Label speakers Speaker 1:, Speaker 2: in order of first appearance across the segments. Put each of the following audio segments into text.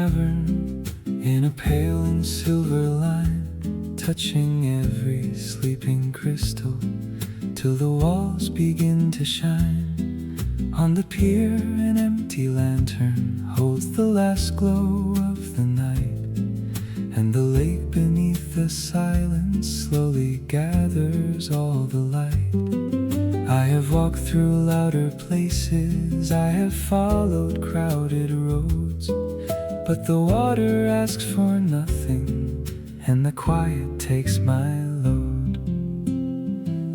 Speaker 1: cavern in a pale and silver line, touching every sleeping crystal till the walls begin to shine. On the pier an empty lantern holds the last glow of the night, and the lake beneath the silence slowly gathers all the light. I have walked through louder places, I have followed crowded roads, but the water asks for nothing, and the quiet takes my load.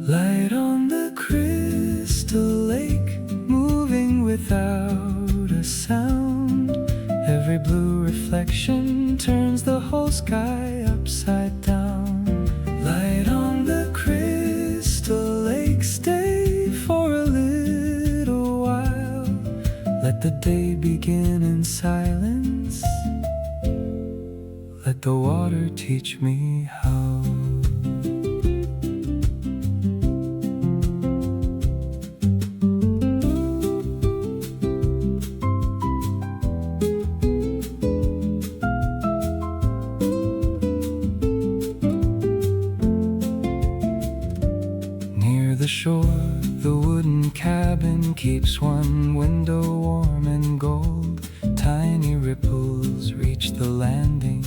Speaker 1: Light on the crystal lake, moving without a sound. Every blue reflection turns the whole sky upside down. Light on the crystal lake, stay for a little while. Let the day begin in silence. Let the water teach me how. Near the shore, the wooden cabin keeps one window warm and gold. Tiny ripples reach the landing,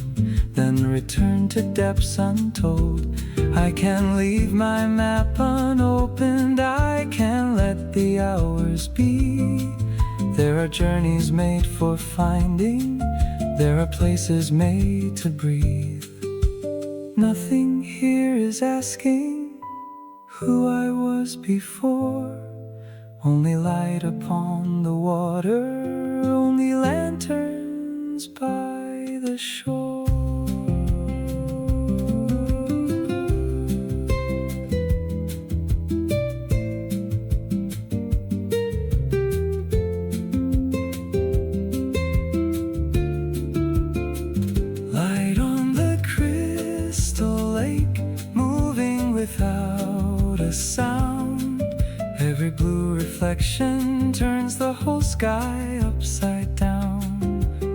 Speaker 1: then return to depths untold. I can leave my map unopened, I can let the hours be. There are journeys made for finding, there are places made to breathe. Nothing here is asking who I was before. Only light upon the water, only lanterns by the shore. Light on the crystal lake, moving without a sound. Every blue reflection turns the whole sky upside down.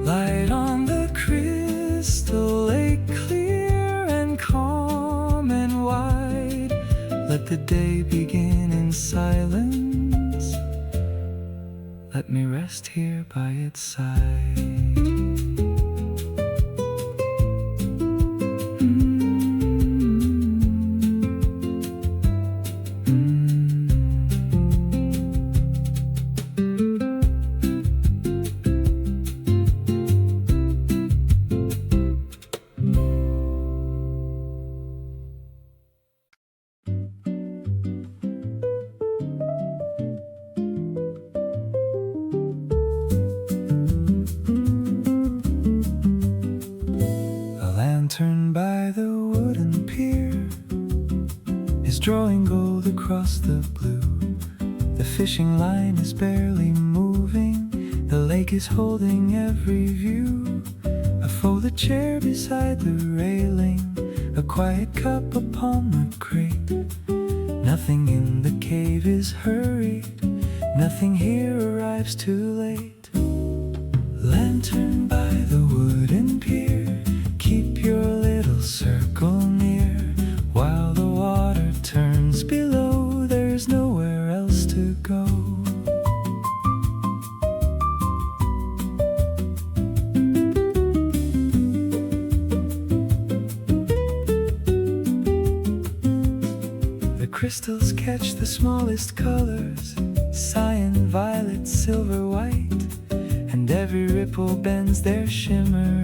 Speaker 1: Light on the crystal lake, clear and calm and wide. Let the day begin in silence. Let me rest here by its side. Lantern by the wooden pier is drawing gold across the blue. The fishing line is barely moving, the lake is holding every view. A folded chair beside the railing, a quiet cup upon the crate. Nothing in the cave is hurried, nothing here arrives too late. Lantern by the wooden pier, keep your little circle near. While the water turns below, there's nowhere else to go. The crystals catch the smallest colors, cyan, violet, silver, white, and every ripple bends their shimmer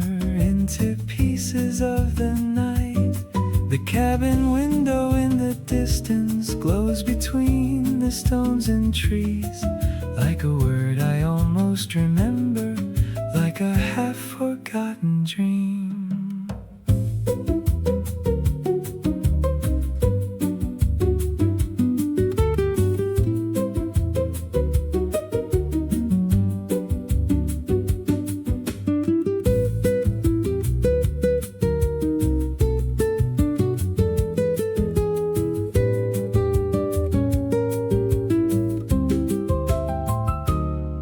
Speaker 1: into pieces of the night. The cabin window in the distance glows between the stones and trees, like a word I almost remember, like a half-forgotten dream.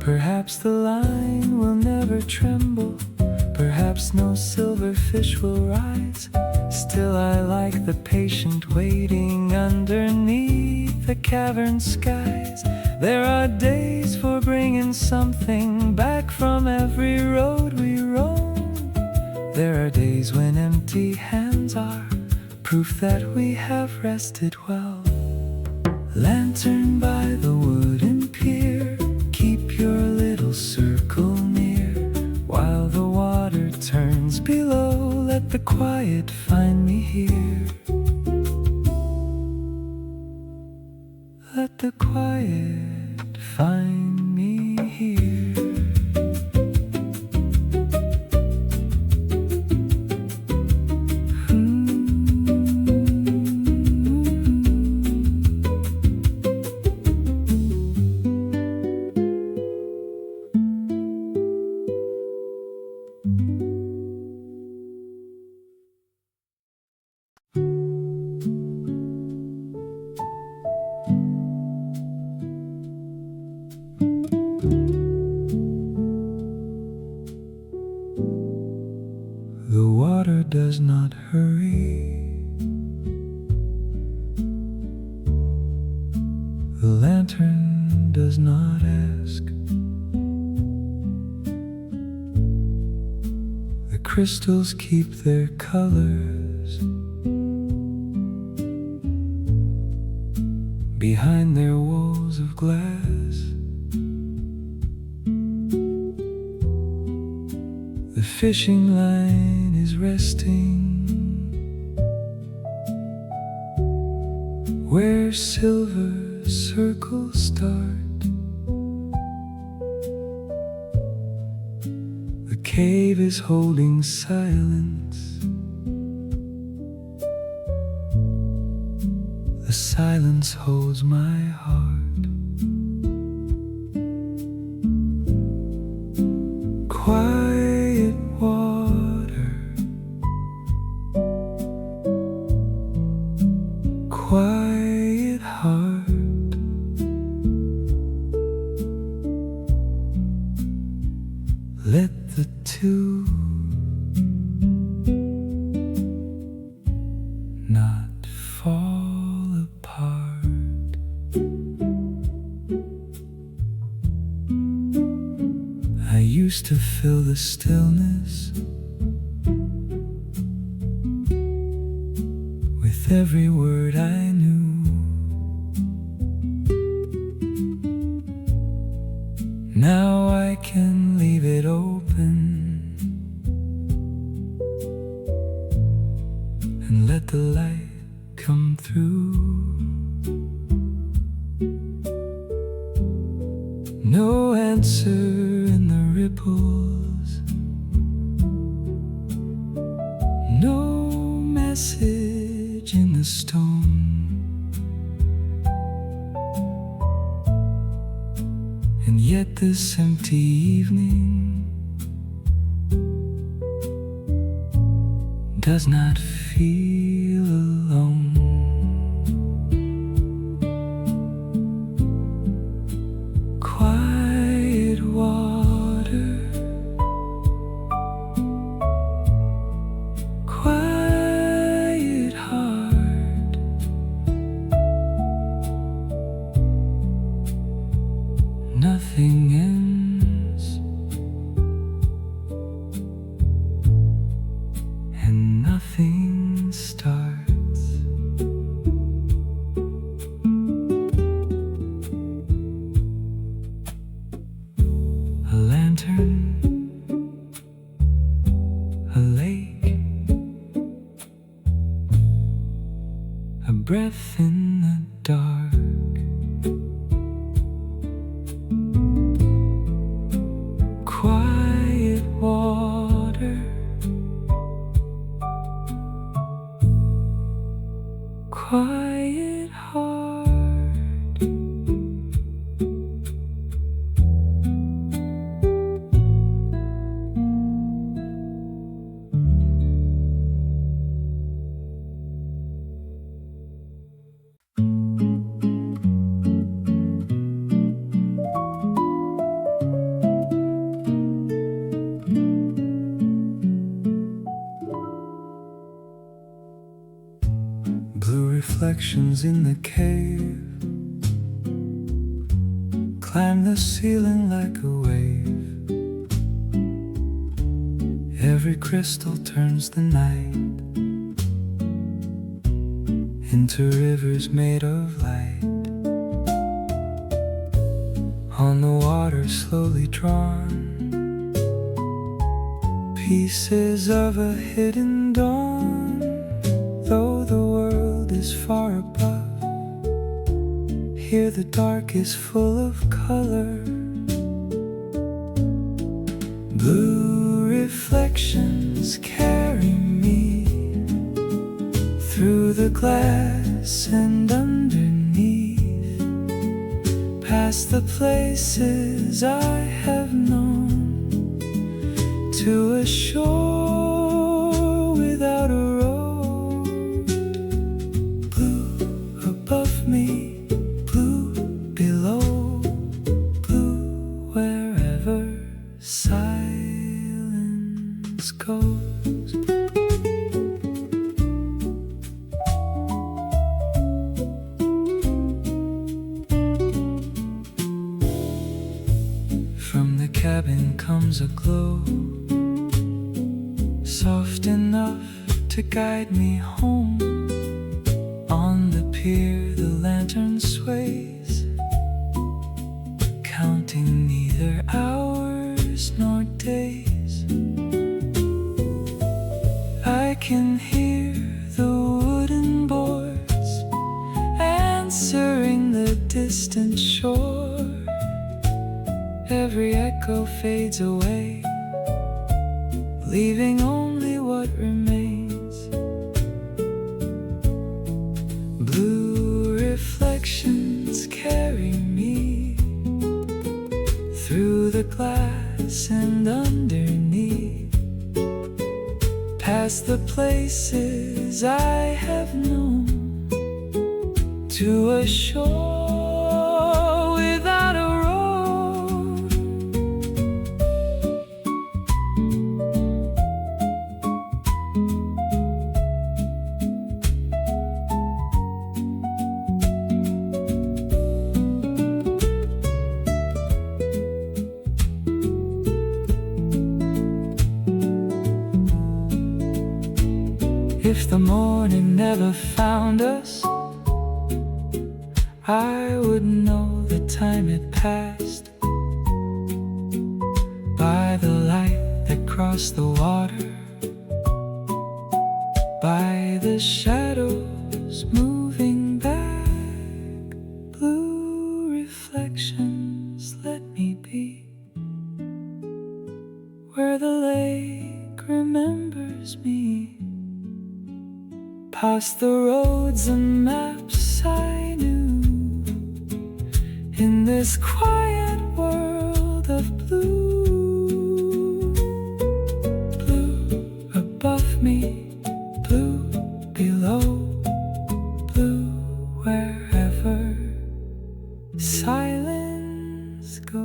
Speaker 1: Perhaps the line will never tremble, perhaps fish will rise. Still I like the patient waiting underneath the cavern skies. There are days for bringing something back from every road we roam. There are days when empty hands are proof that we have rested well. Lantern by the wooden pier, keep your little circle near. While the water turns below, let the quiet find me here. Let the quiet find me here. The water does not hurry. The lantern does not ask. The crystals keep their colors behind their walls of glass. The fishing line is resting where silver circles start. The cave is holding silence. The silence holds my heart. Quiet water, quiet heart. Let the two not fall apart. I used to fill the stillness with every word I knew. Now I can leave it open and let the light come through. No answer in the ripples, no message in the stone. And yet this empty evening does not feel alone. Quiet water, quiet heart. Nothing ends and nothing starts. A lantern, a lake, a breath in the dark. Quiet water, quiet heart. reflections in the cave climb the ceiling like a wave. Every crystal turns the night into rivers made of light. On the water slowly drawn, pieces of a hidden dawn. Though the world is far above, here the dark is full of color. Blue reflections carry me through the glass and underneath, past the places I have known, to a shore without a road. Blue above me, blue below, blue wherever silence goes. From the cabin comes a glow, soft enough to guide me home. On the pier the lantern sways, counting neither hours nor days. I can hear the wooden boards answering the distant shore. Every echo fades away, leaving only what remains. Blue reflections carry me through the glass and underneath, past the places I have known, to a shore without a road. If the morning never found us, I would know the time had passed. By the light that crossed the water, by the shadows moving back. Blue reflections let me be where the lake remembers me. Past the roads and maps I knew, in this quiet world of blue. Blue above me, blue below, blue wherever silence goes.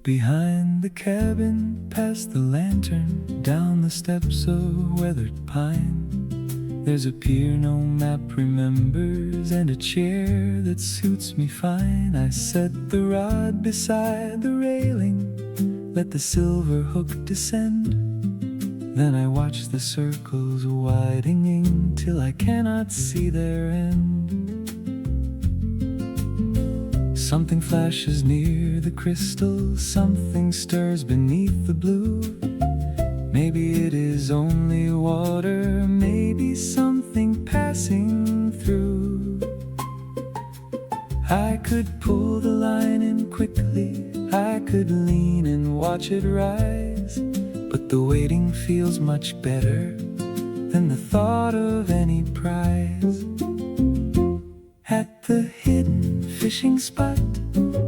Speaker 1: Behind the cabin, past the lantern, down the steps of weathered pine, there's a pier no map remembers, and a chair that suits me fine. I set the rod beside the railing, let the silver hook descend. Then I watch the circles widening till I cannot see their end. Something flashes near the crystal, something stirs beneath the blue. Maybe it is only water, maybe something passing through. I could pull the line in quickly, I could lean and watch it rise, but the waiting feels much better than the thought of any prize. fishing spot.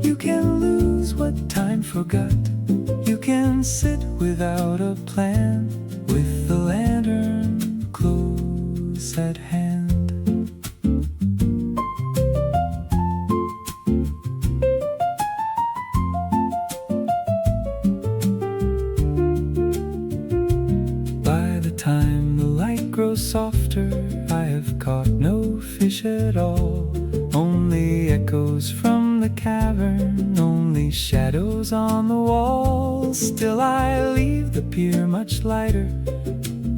Speaker 1: You can lose what time forgot. You can sit without a plan, with the lantern close at hand. By the time the light grows softer, I have caught no fish at all. Only echoes from the cavern, only shadows on the wall. Still I leave the pier much lighter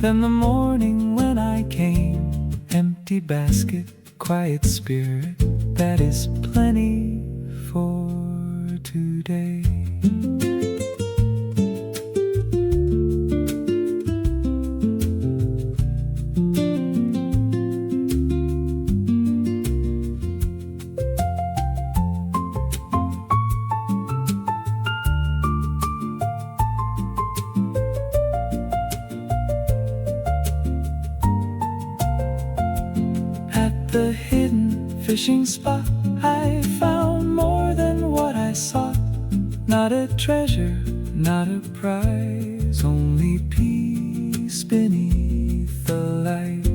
Speaker 1: than the morning when I came. Empty basket, quiet spirit, that is plenty for today. The hidden fishing spot, I found more than what I sought. Not a treasure, not a prize, only peace beneath the light.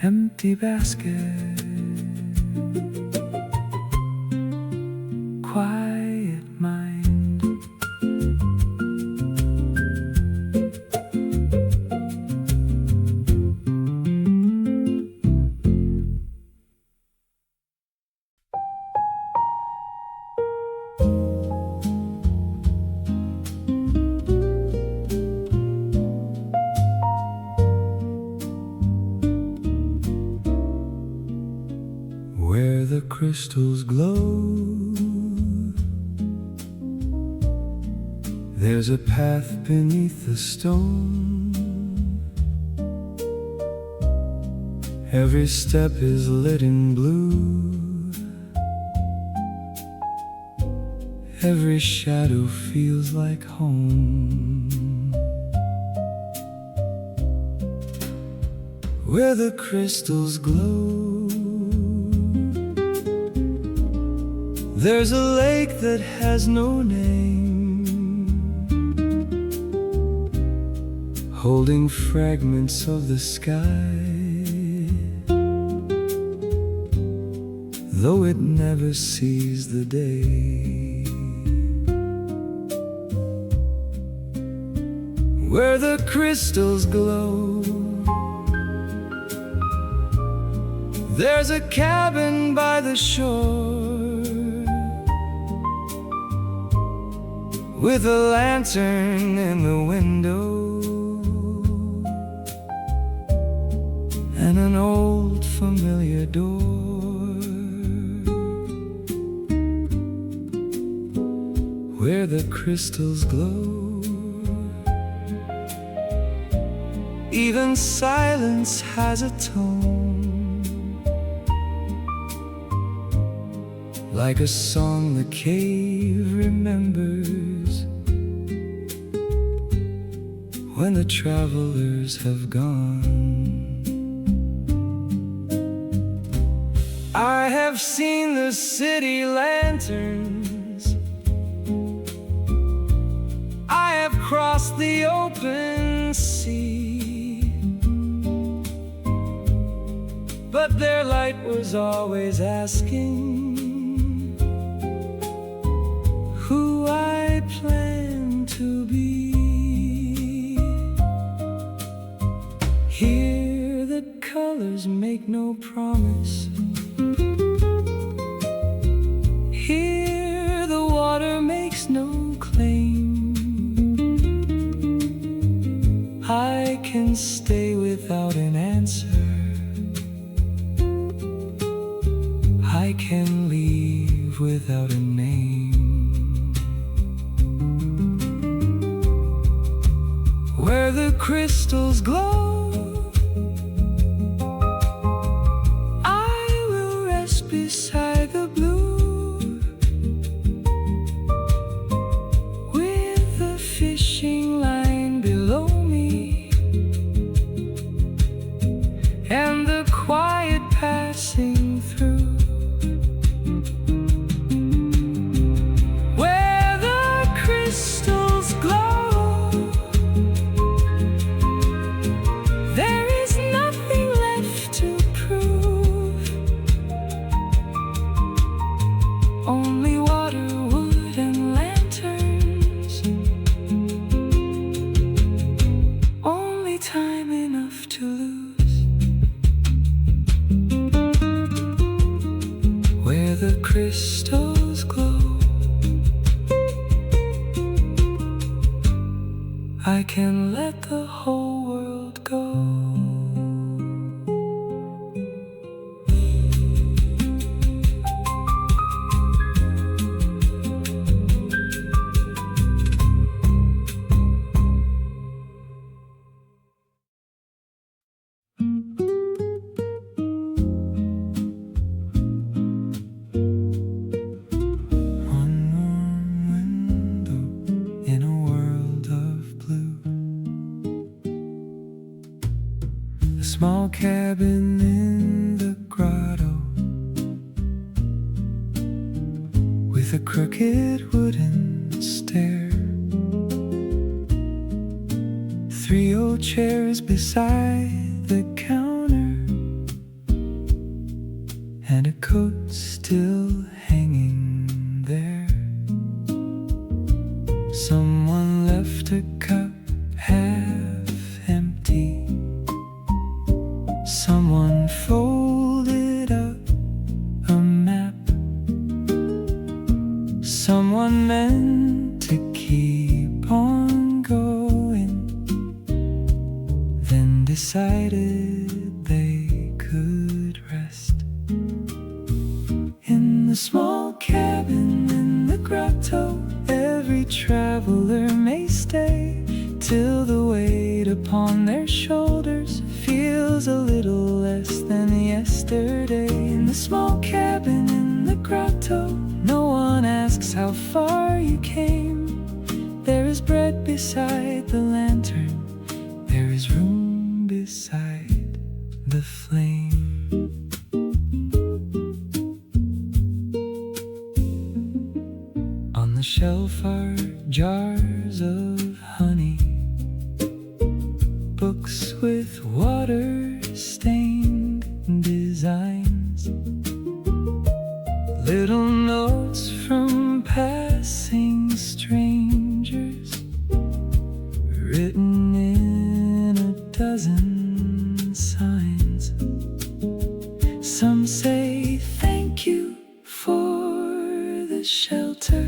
Speaker 1: Empty basket, quiet mind. Where the crystals glow, there's a path beneath the stone. Every step is lit in blue, every shadow feels like home. Where the crystals glow, there's a lake that has no name, holding fragments of the sky, though it never sees the day. Where the crystals glow, there's a cabin by the shore, with a lantern in the window and an old familiar door. Where the crystals glow, even silence has a tone, like a song the cave remembers when the travelers have gone. I have seen the city lanterns, I have crossed the open sea, but their light was always asking who I plan to be. Here the colors make no promise, here the water makes no claim. I can stay without an answer, I can leave without a name. Where the crystals glow, I will rest beside the blue, with the fishing line below me and I can let the whole world go. Small cabin in the grotto with a crooked wooden stair, 3 old chairs beside the counter, and a coat still hanging there. Someone left a cup half empty. Someone folded up a map. Someone meant to keep on going, then decided they could rest in the small cabin in the grotto. Every traveler may stay till the weight upon their shoulders feels a little less than yesterday. In the small cabin in the grotto, no one asks how far you came. There is bread beside the lantern, there is room beside the flame. On the shelf are jars of honey, books with water-stained designs, little notes from passing strangers, written in a dozen signs. Some say thank you for the shelter.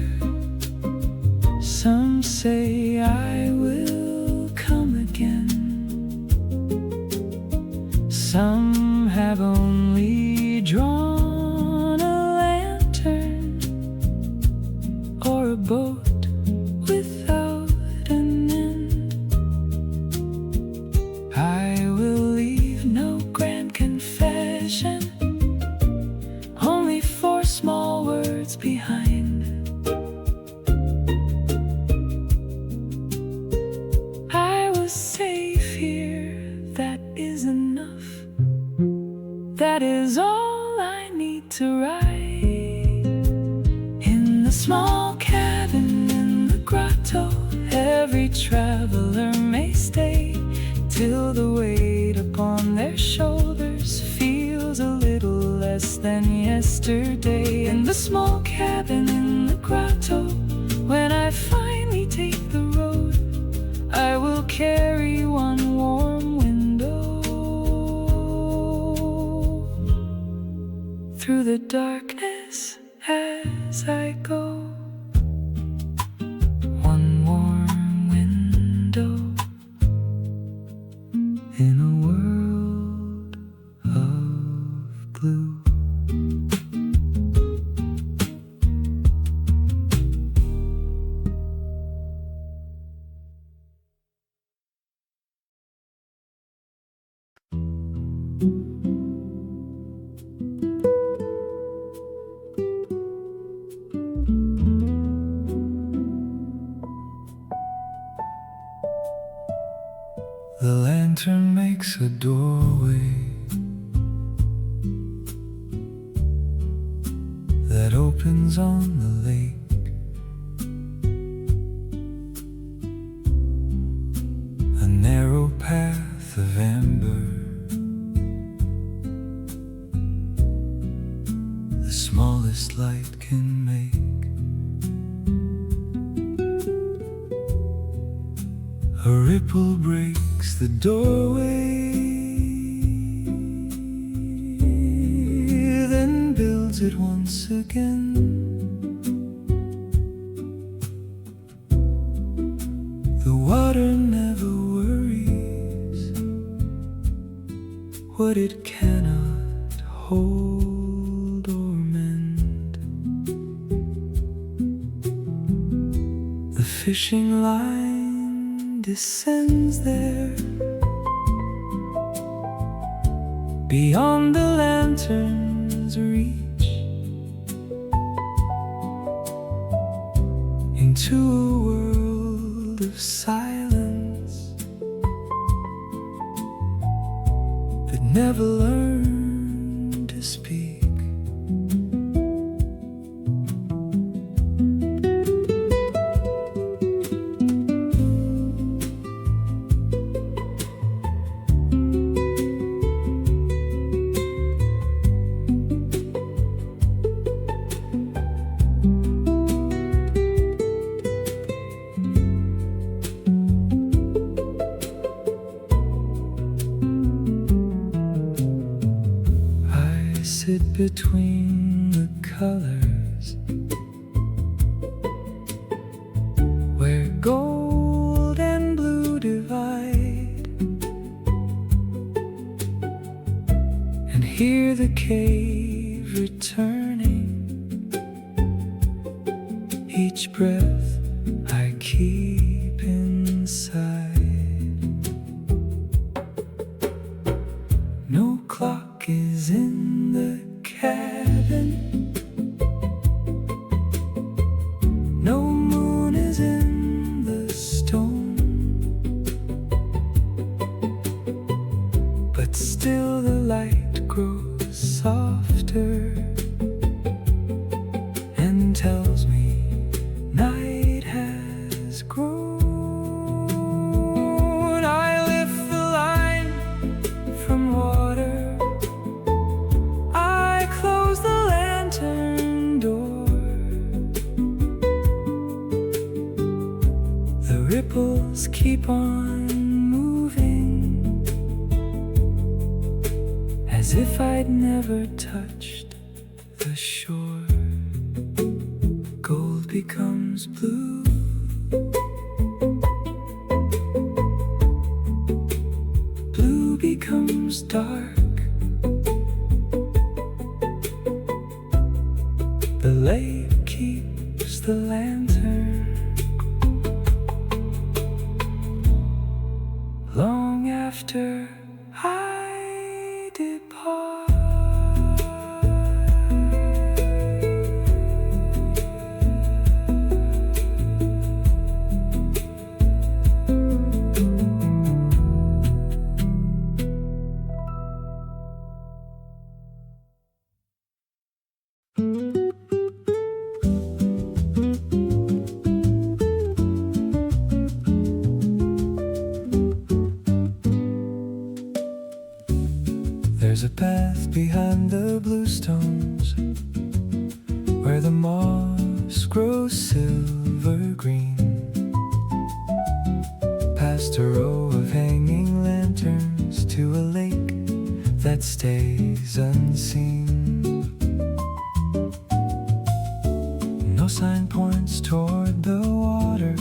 Speaker 1: Some say I will come again. Some have only drawn a lantern or a boat without an end. I will leave no grand confession, only 4 small words behind. I was safe here, that is enough. That is all I need to write. In the small cabin in the grotto, every traveler may stay till the weight upon their shoulders feels a little less than yesterday. In the small cabin in the grotto, when I finally take the road, I will carry one warm window through the darkness as I go. One warm window in a world of blue. The lantern makes a doorway that opens on the lake. A narrow path of amber, the smallest light can make. A ripple breaks the doorway, then builds it once again. The water never worries what it cannot hold or mend. The fishing line descends there beyond the lantern's reach, into a world of silence that never learned to speak. Sit between the colors where gold and blue divide, and hear the cave returning each breath I keep inside. No clock is in the cabin, no moon is in the stone, but still the light grows softer and tells me night has grown. I lift the line from water, I close the lantern door. The ripples keep on moving, as if I'd never touched the shore. Gold becomes blue, blue becomes dark. The lake keeps the lantern long after I depart. There's a path behind the blue stones where the moss grows silver green, past a row of hanging lanterns to a lake that stays unseen. No sign points toward the water,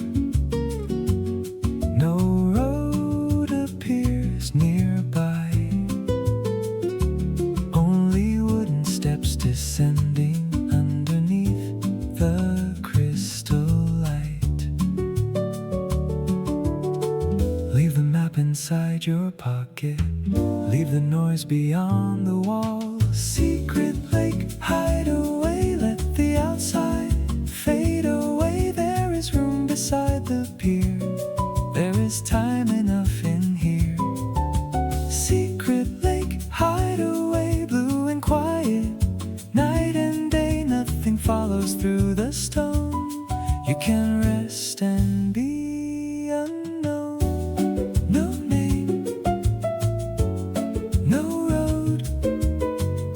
Speaker 1: no road appears nearby, descending underneath the crystal light. Leave the map inside your pocket, leave the noise beyond the wall. Secret lake hideaway, let the outside fade away. There is room beside the pier, there is time enough in here. Secret lake hideaway, blue and quiet, night and day, nothing follows through the stone. You can rest and be unknown. No name, no road,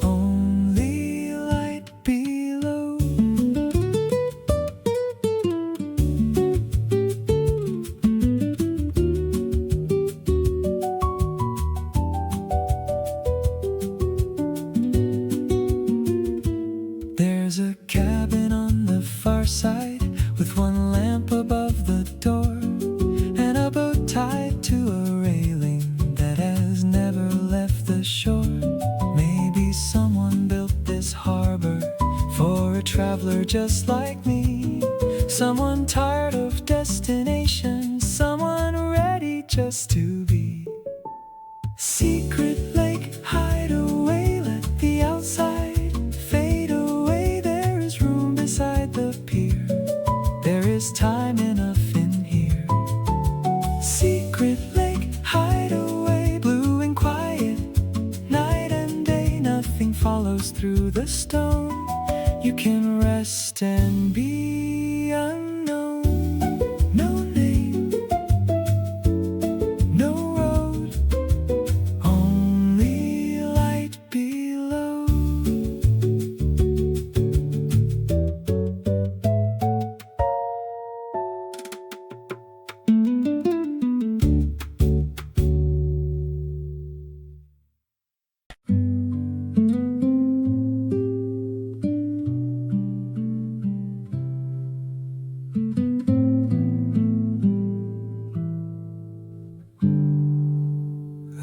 Speaker 1: only light below. There's a cabin on the far side with one lamp above the door just like me. Someone tired of destination, someone ready just to be. Secret lake hideaway, let the outside fade away. There is room beside the pier, there is time enough in here. Secret lake hideaway, blue and quiet, night and day, nothing follows through the stone. You can rest and be unknown. No name, no road, only light below.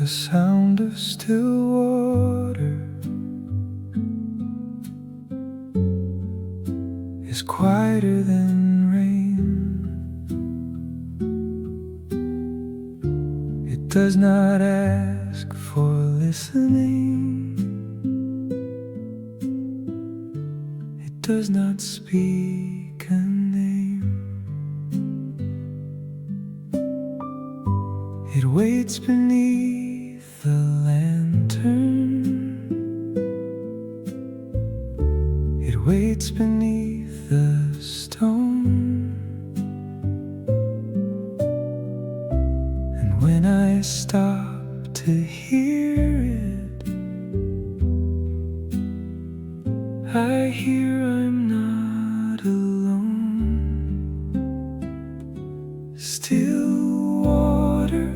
Speaker 1: The sound of still water is quieter than rain. It does not ask for listening. It does not speak a name. It waits beneath the lantern. It waits beneath the stone. And when I stop to hear it, I hear I'm not alone. Still water,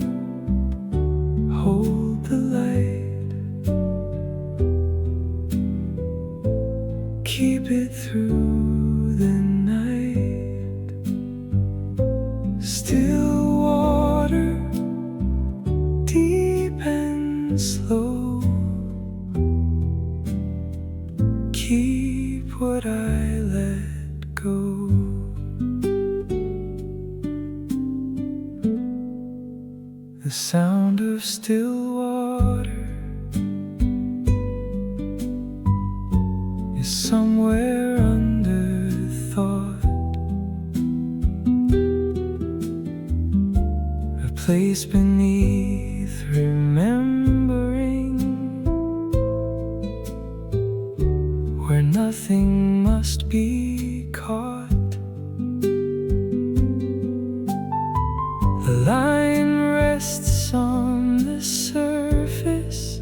Speaker 1: hold the light, keep it through the night. Still water, deep and slow, keep what I let go. The sound of still water is somewhere under thought, a place beneath remembering, where nothing must be caught. The line rests on the surface,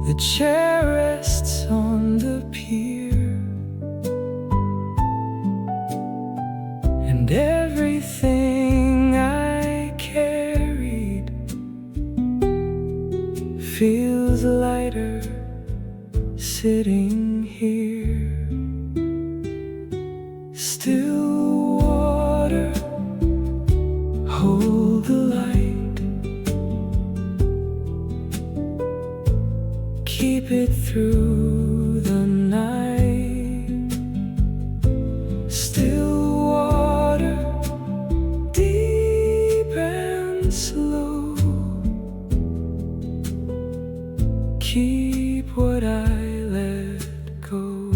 Speaker 1: the chair rests on the pier, and everything I carried feels lighter sitting here. Still water, hold the light, keep it through the night. Still water, deep and slow, keep what I let go.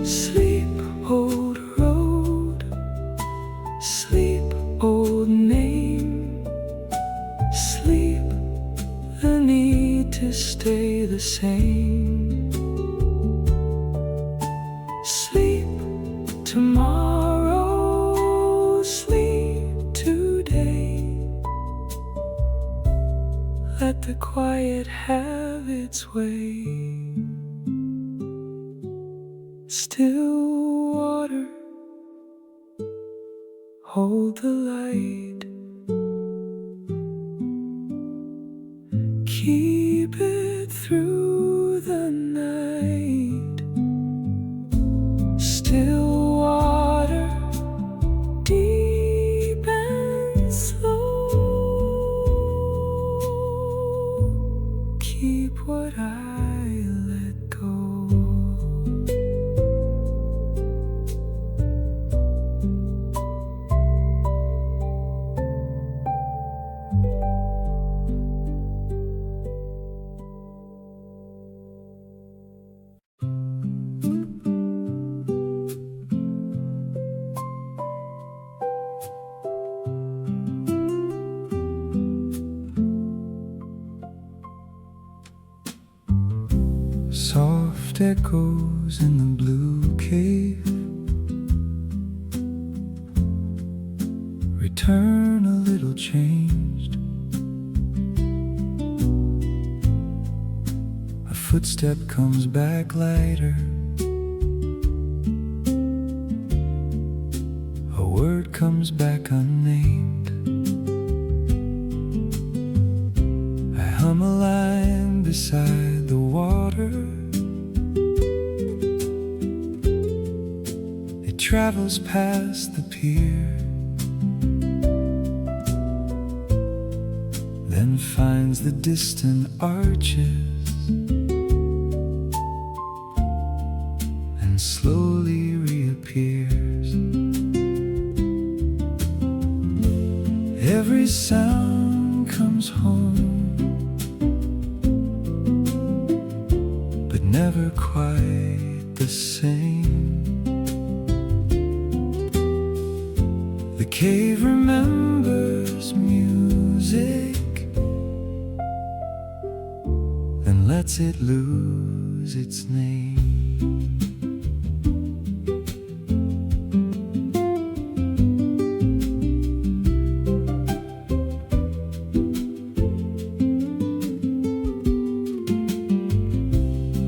Speaker 1: Sleep, old road, sleep, old name, sleep, the need to stay the same. Sleep, tomorrow, sleep, today. Let the quiet have its way. Still water, hold the light, keep it through the night. Still water, deep and slow, keep what I Soft echoes in the blue cave return a little changed. A footstep comes back lighter. A word comes back unnamed. I hum a line beside the water. It travels past the pier, then finds the distant arches and slowly reappears. Every sound comes home, but never quite the same. The cave remembers music, then lets it lose its name.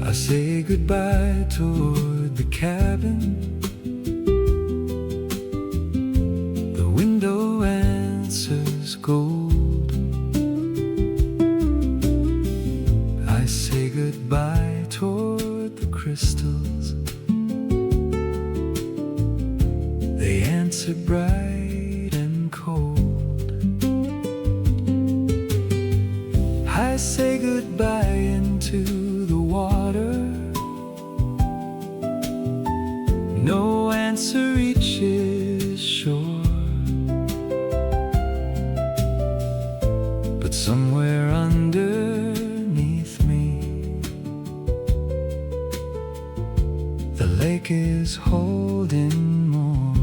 Speaker 1: I say goodbye toward the cabin. The window answers gold. I say goodbye toward the crystals. They answer bright and cold. I say goodbye into the water. No answer reaches shore, but somewhere underneath me, the lake is holding more.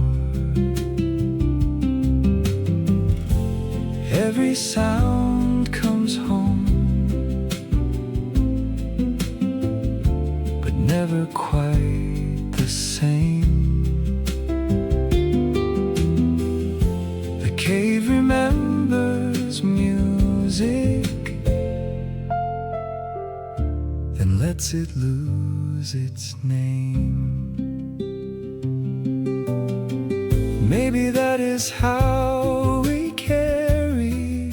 Speaker 1: Every sound comes home, but never quite the same. The cave remembers music, then lets it lose its name. Maybe that is how we carry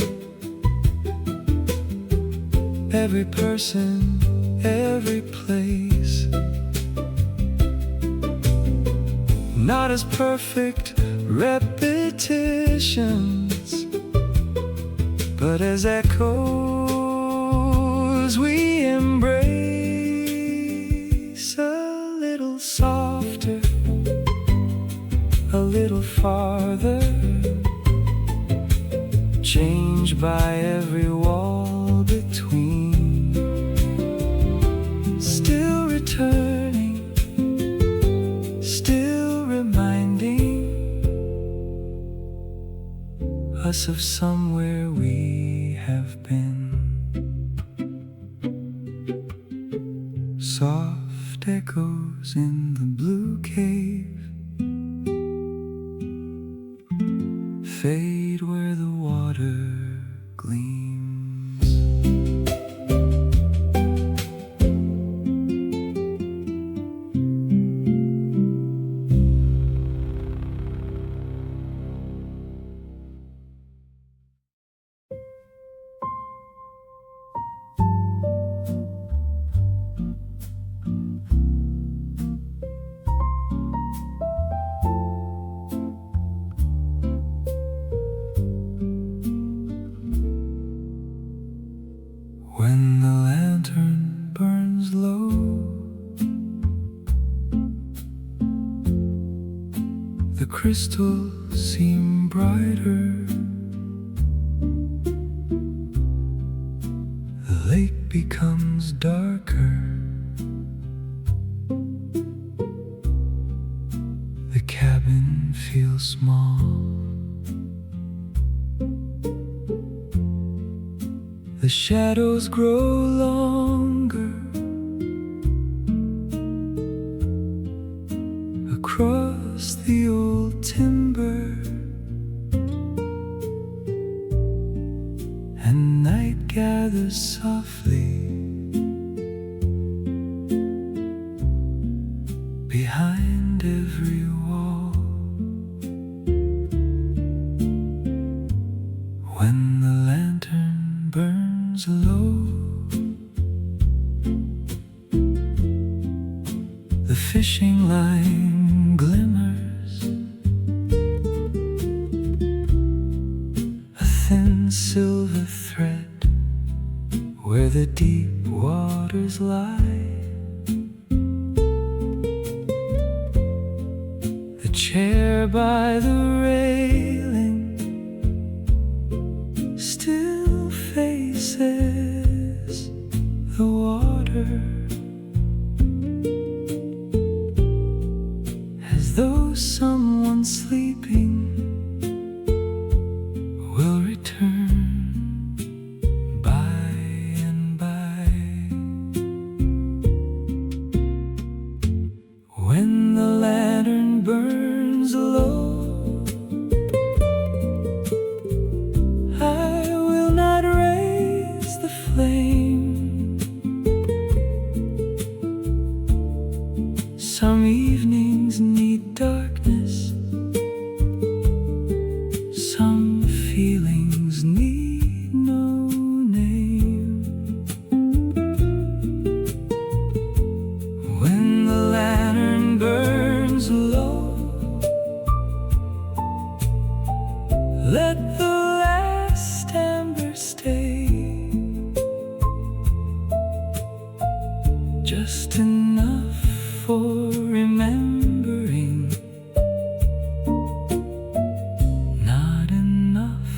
Speaker 1: every person, every place. Not as perfect repetitions, but as echoes we embrace. A little softer, a little farther, changed by every wall between. Still returning, still reminding us of somewhere we have been. Soft echoes in the blue cave fade where the water gleams. When the lantern burns low, the crystals seem brighter. The lake becomes darker. The cabin feels small. The shadows grow longer. across the old timber, and night gathers softly behind every wall. When the lantern burns low, the fishing line glimmers, a thin silver thread where the deep waters lie. The chair by the railing still faces the water, as though someone sleeping will return by and by. When the lantern burns low, I will not raise the flame. Some evenings need darkness, some feelings need no name. When the lantern burns low, let the last ember stay, just enough for remembering, not enough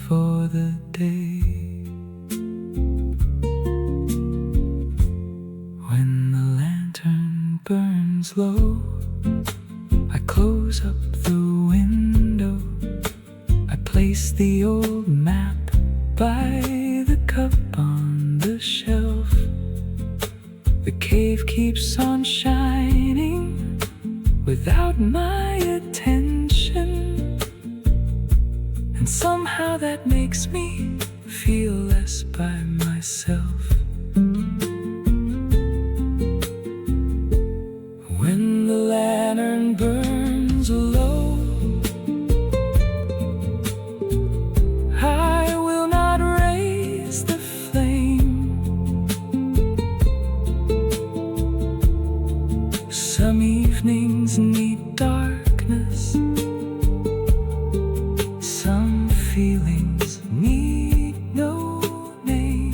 Speaker 1: for the day. When the lantern burns low, I close up the window, I place the old map by the cup on the shelf. The cave keeps on shining without my attention, and somehow that makes me feel less by myself. When the lantern burns low, I will not raise the flame. Some evenings need darkness, some feelings need no name.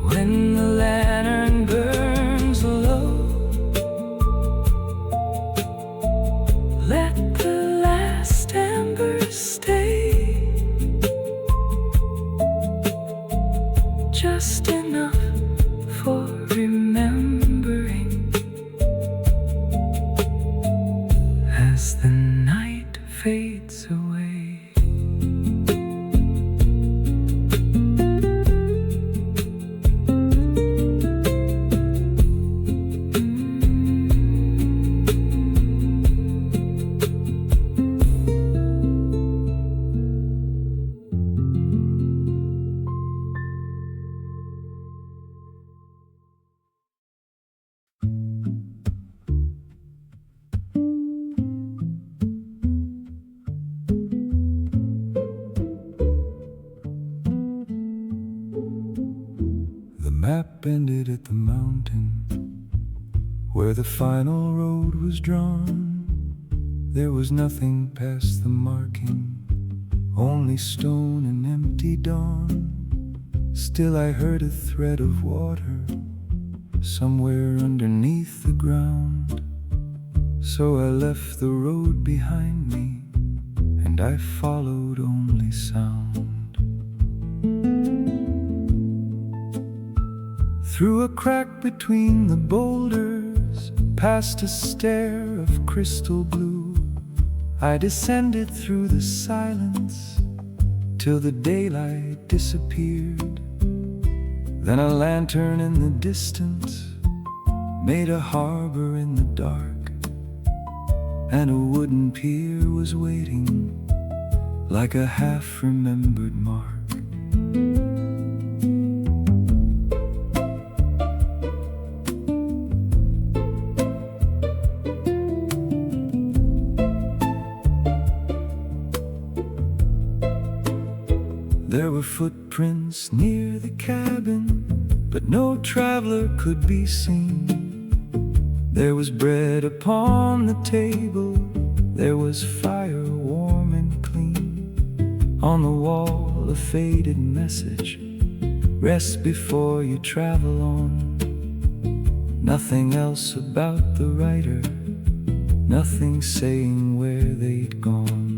Speaker 1: When the lantern burns low, let the last ember stay, just enough for remembering, as the night fades away. The map ended at the mountain where the final road was drawn. There was nothing past the marking, only stone and empty dawn. Still I heard a thread of water somewhere underneath the ground. So I left the road behind me, and I followed only sound. Through a crack between the boulders, past a stair of crystal blue, I descended through the silence till the daylight disappeared. Then a lantern in the distance made a harbor in the dark, and a wooden pier was waiting like a half-remembered mark. There were footprints near the cabin, but no traveler could be seen. There was bread upon the table, there was fire warm and clean. On the wall a faded message, rest before you travel on. Nothing else about the writer, nothing saying where they'd gone.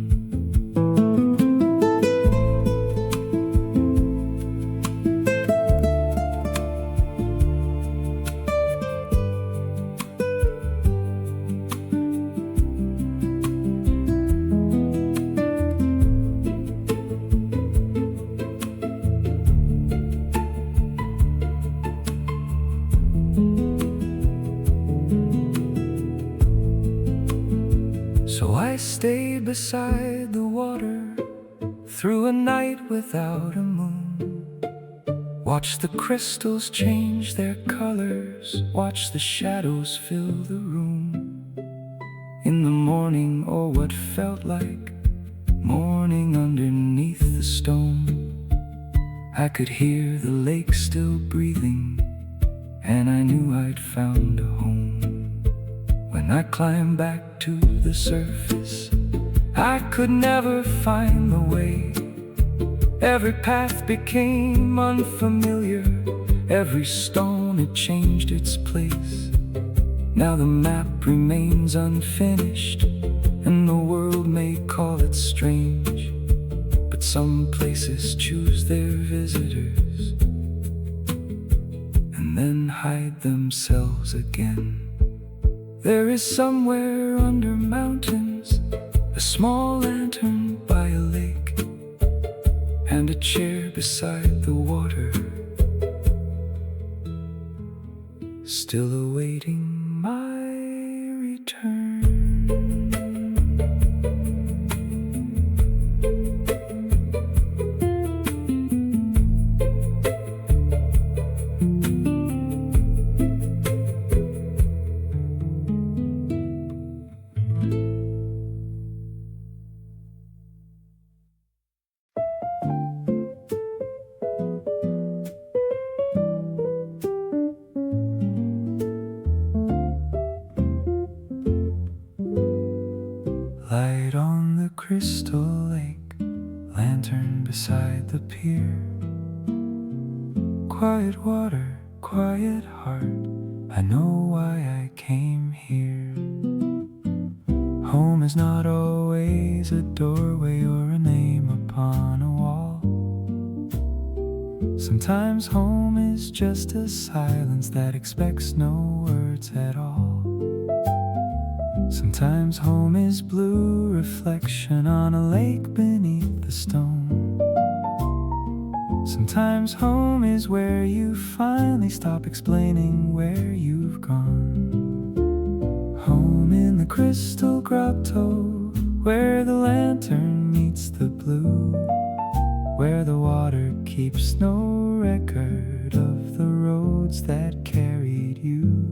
Speaker 1: So I stayed beside the water through a night without a moon. Watched the crystals change their colors, watched the shadows fill the room. In the morning, or what felt like morning underneath the stone, I could hear the lake still breathing, and I knew I'd found a home. When I climbed back to the surface, I could never find the way. Every path became unfamiliar, every stone had changed its place. Now the map remains unfinished, and the world may call it strange, but some places choose their visitors and then hide themselves again. There is somewhere under mountains a small lantern by a lake, and a chair beside the water, still awaiting my return. Light on the crystal lake, lantern beside the pier. Quiet water, quiet heart, I know why I came here. Home is not always a doorway or a name upon a wall. Sometimes home is just a silence that expects no words at all. Sometimes home is blue reflection on a lake beneath the stone. Sometimes home is where you finally stop explaining where you've gone. Home in the Crystal Grotto, where the lantern meets the blue, where the water keeps no record of the roads that carried you.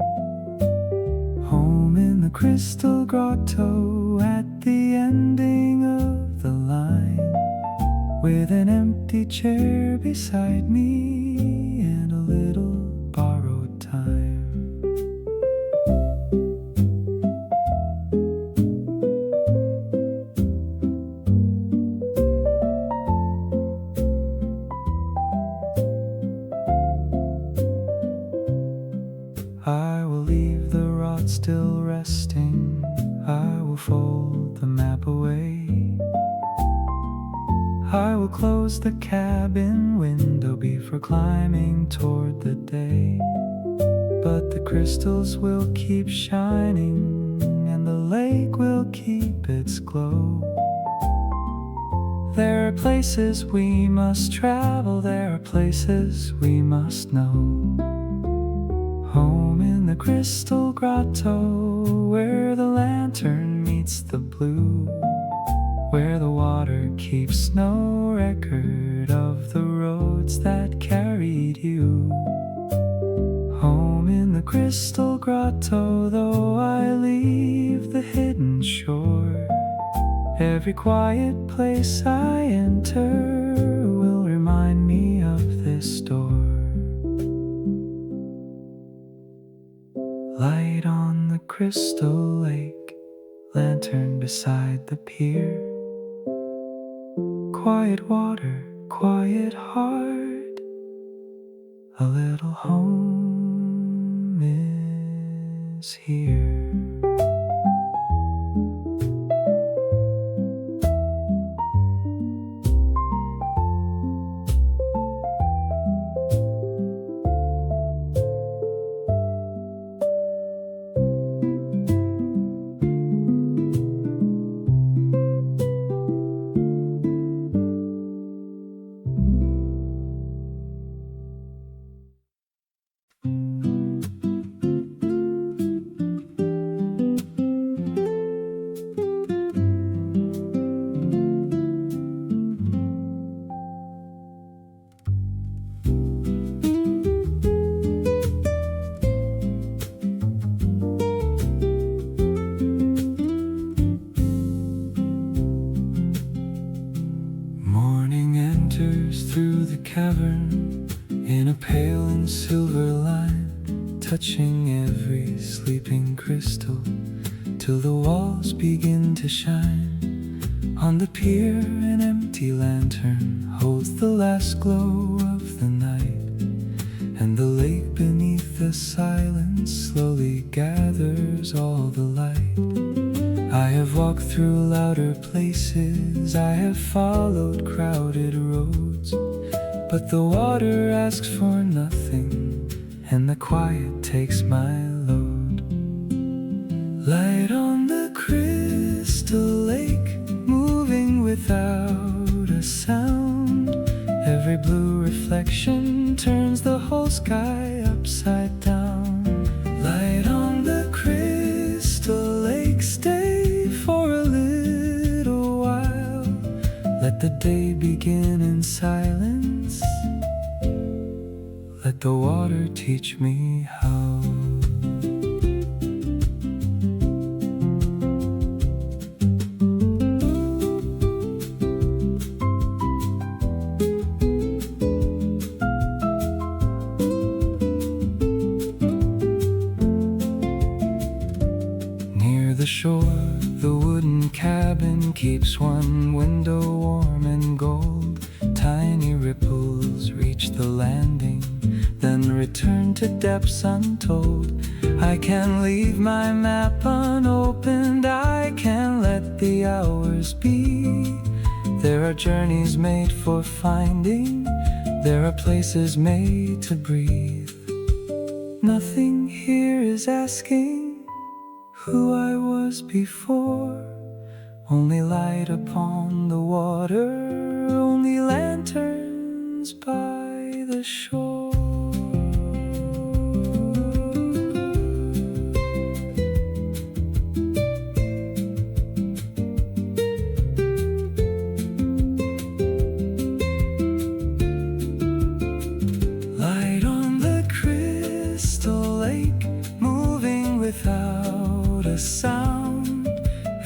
Speaker 1: Home in the Crystal Grotto, at the ending of the line, with an empty chair beside me and a little borrowed time. I will leave the rod still resting, I will fold the map away, I will close the cabin window before climbing toward the day. But the crystals will keep shining, and the lake will keep its glow. There are places we must travel, there are places we must know. Home in in the Crystal Grotto, where the lantern meets the blue, where the water keeps no record of the roads that carried you. Home in the Crystal Grotto, though I leave the hidden shore, every quiet place I enter will remind me of this door. Light on the crystal lake, lantern beside the pier, quiet water, quiet heart, a little home is here. Through the cavern in a pale and silver line, touching every sleeping crystal till the walls begin to shine. On the pier an empty lantern holds the last glow of the night, and the lake beneath the silence slowly gathers all the light. I have walked through louder places, I have followed crowded roads, but the water asks for nothing, and the quiet takes my load. Light on the crystal lake, moving without a sound. Every blue reflection turns the whole sky upside down. Light on the crystal lake, stay for a little while. Let the day begin in silence. Let the water teach me how. Near the shore, the wooden cabin keeps one window warm and gold. Tiny ripples reach the landing, then return to depths untold. I can leave my map unopened, I can let the hours be. There are journeys made for finding, there are places made to breathe. Nothing here is asking who I was before. Only light upon the water, only lanterns by the shore. Light on the crystal lake, moving without a sound.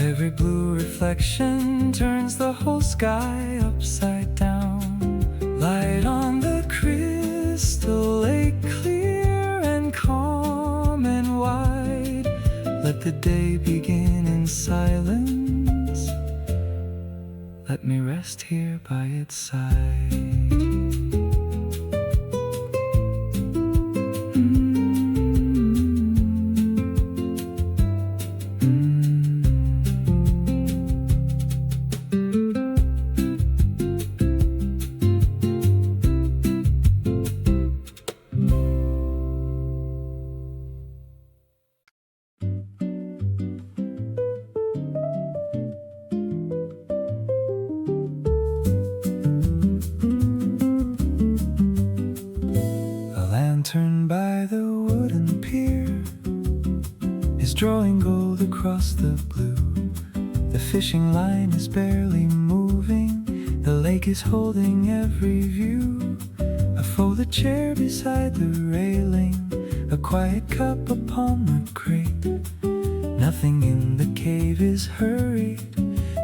Speaker 1: Every blue reflection turns the whole sky upside down. Light on the crystal lake, clear and calm and wide. Let the day begin in silence. Let me rest here by its side. drawing gold across the blue. The fishing line is barely moving. The lake is holding every view. A folded chair beside the railing, a quiet cup upon the crate. Nothing in the cave is hurried.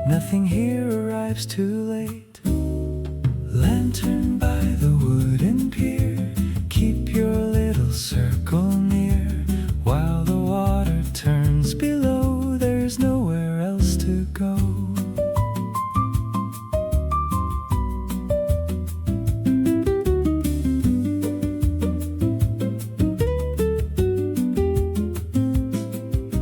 Speaker 1: Nothing here arrives too late. Lantern by the wooden pier, keep your little circle near. While the water turns below, there's nowhere else to go.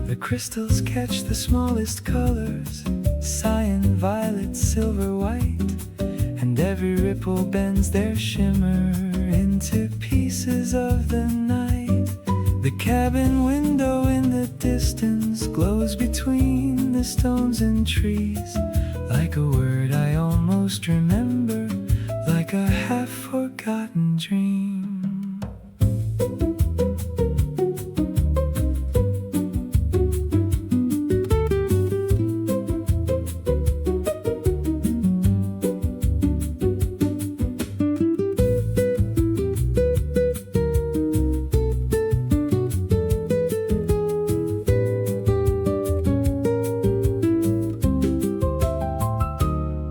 Speaker 1: The crystals catch the smallest colors, cyan, violet, silver, white. And every ripple bends their shimmer into pieces of the night. The cabin window in the distance glows between the stones and trees, like a word I almost remember, like a half-forgotten dream.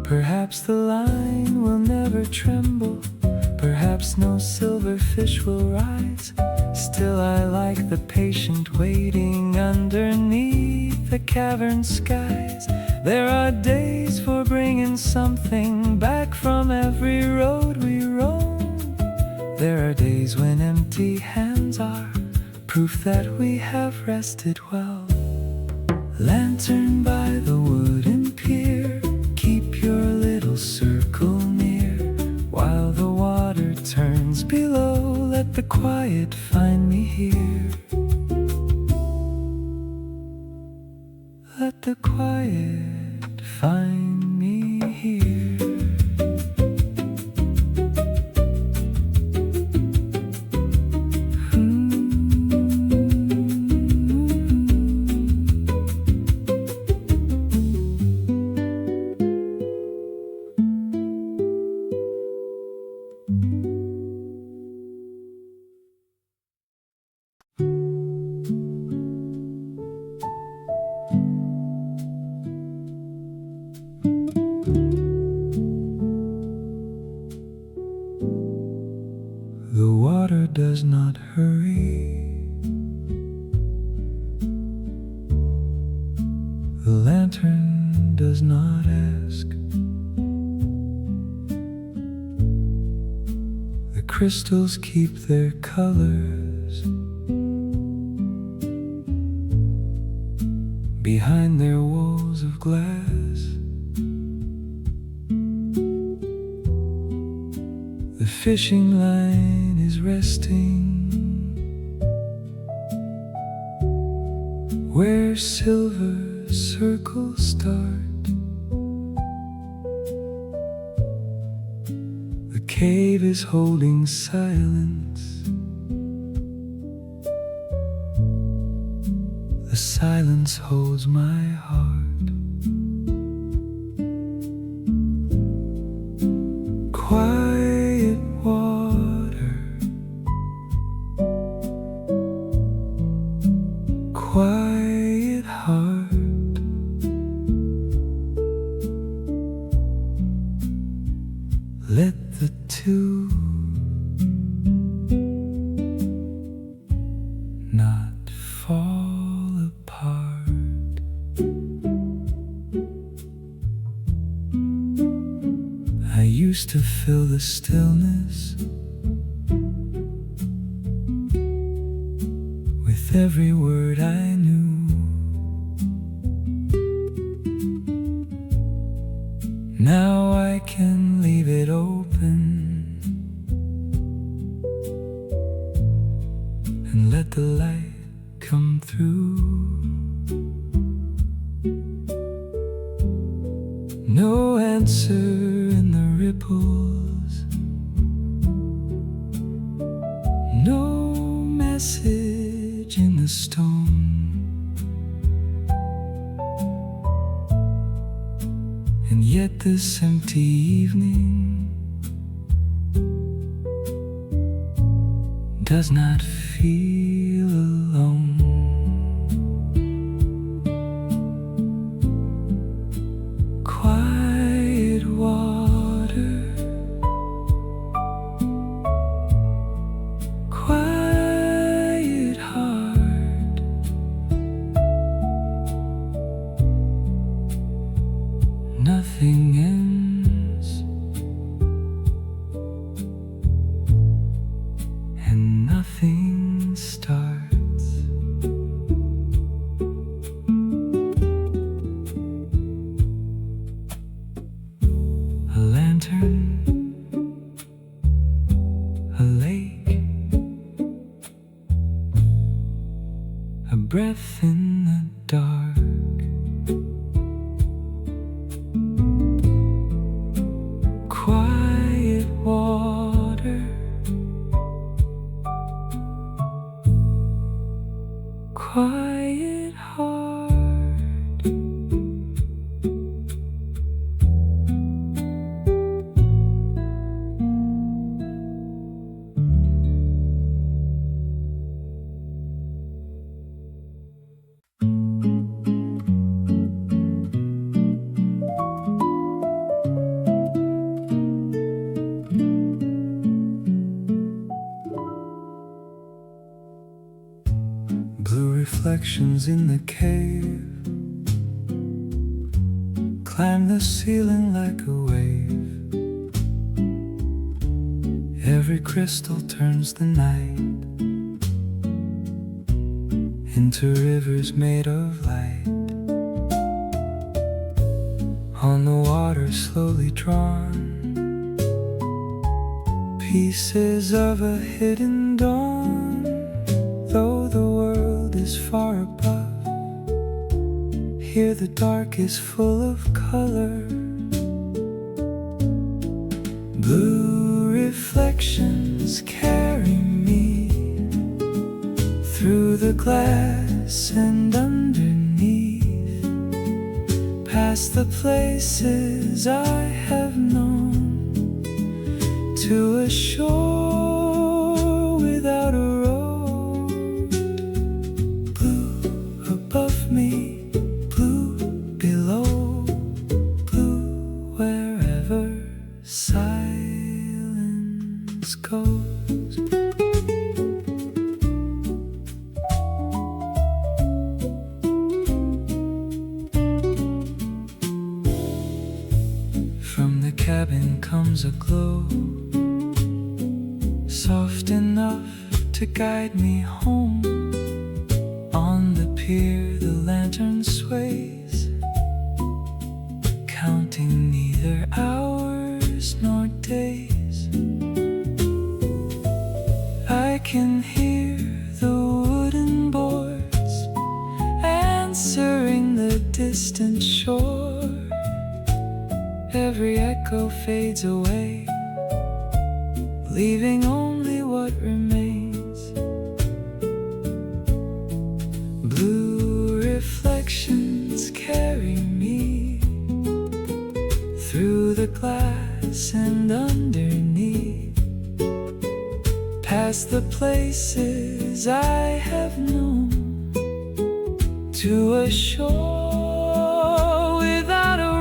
Speaker 1: Perhaps the line will never tremble, perhaps no silverfish will rise. Still I like the patient waiting underneath the cavern skies. There are days for bringing something back from every road we roam. There are days when empty hands are proof that we have rested well. Lantern by the wooden pier, keep your little circle near. While the water turns below, let the quiet find me here. Let the quiet find me here. The water does not hurry. The lantern does not ask. The crystals keep their colors behind their walls of glass. The fishing line is resting where silver circles start. The cave is holding silence. The silence holds my heart. Quiet water, quiet heart. Let the two not fall apart. I used to fill the stillness with every word I knew. Now I can leave it open and let the light come through. No answer in the ripples, no message in the stone. And yet this empty evening does not feel alone. Quiet water, quiet heart, nothing ends and nothing starts. A lantern, a lake, a breath in the dark. Quiet water, quiet heart. Blue reflections in the cave climb the ceiling like a wave. Every crystal turns the night into rivers made of light. On the water slowly drawn, pieces of a hidden dawn. Though the world is far above, here the dark is full of color. Blue reflections carry me through the glass and underneath, past the places I have known, to a shore without a road. Blue above me, blue below, blue wherever silence goes. From the cabin comes a glow, soft enough to guide me home. On the pier the lantern sways, counting neither hours nor days. I can hear the wooden boards answering the distant shore. Every echo fades away, leaving only what remains. Blue reflections carry me through the glass and underneath, past the places I have known, to a shore without a road.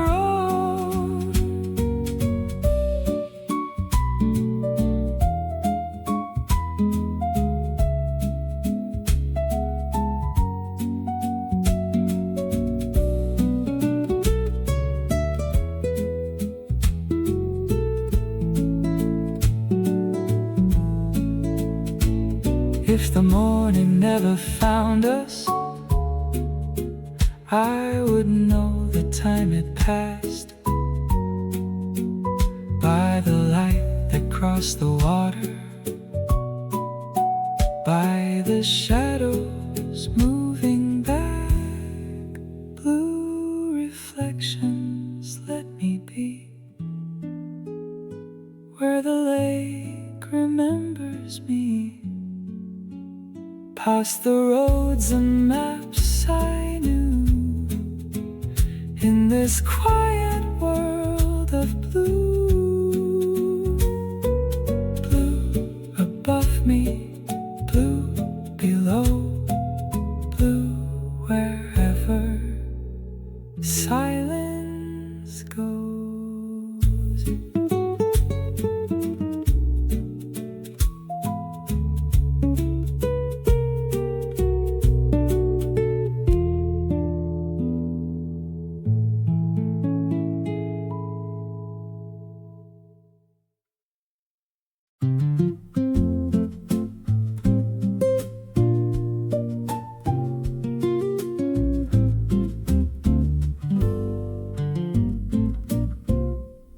Speaker 1: If the morning never found us, I would know the time had passed. By the light that crossed the water, by the shadows moving back. Blue reflections, let me be where the lake remembers me. Past the roads and maps I knew, in this quiet world of blue, blue above me, blue below, blue wherever silence goes.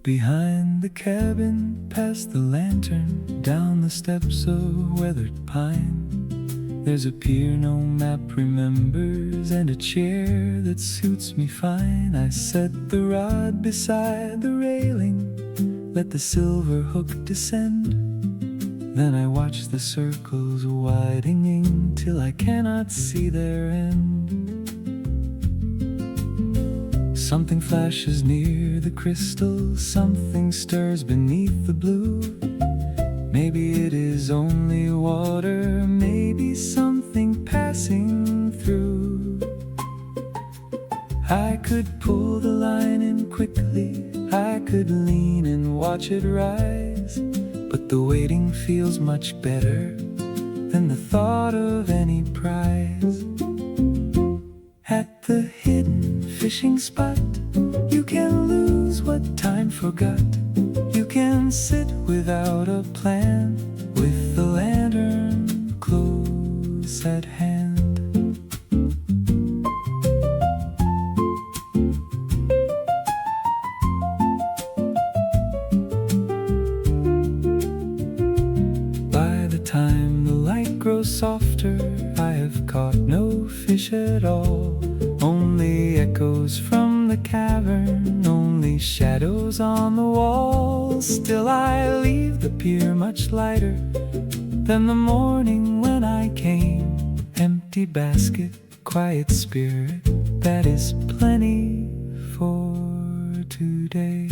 Speaker 1: Behind the cabin, past the lantern, down the steps of weathered pine, there's a pier no map remembers, and a chair that suits me fine. I set the rod beside the railing, let the silver hook descend. Then I watch the circles widening till I cannot see their end. Something flashes near the crystal, something stirs beneath the blue. Maybe it is only water, maybe something passing through. I could pull the line in quickly, I could lean and watch it rise, but the waiting feels much better than the thought of any prize. At the hidden fishing spot, you can lose what time forgot. You can sit without a plan, with the lantern close at hand. By the time the light grows softer, I have caught no fish at all. Only echoes from the cavern, only shadows on the walls. Still I leave the pier much lighter than the morning when I came. Empty basket, quiet spirit, that is plenty for today.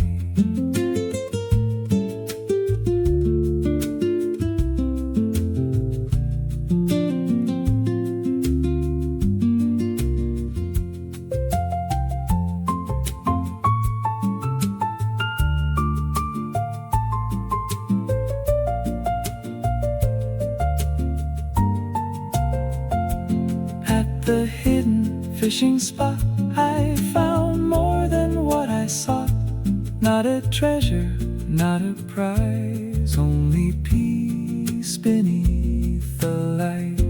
Speaker 1: The hidden fishing spot, I found more than what I sought. Not a treasure, not a prize, only peace beneath the light.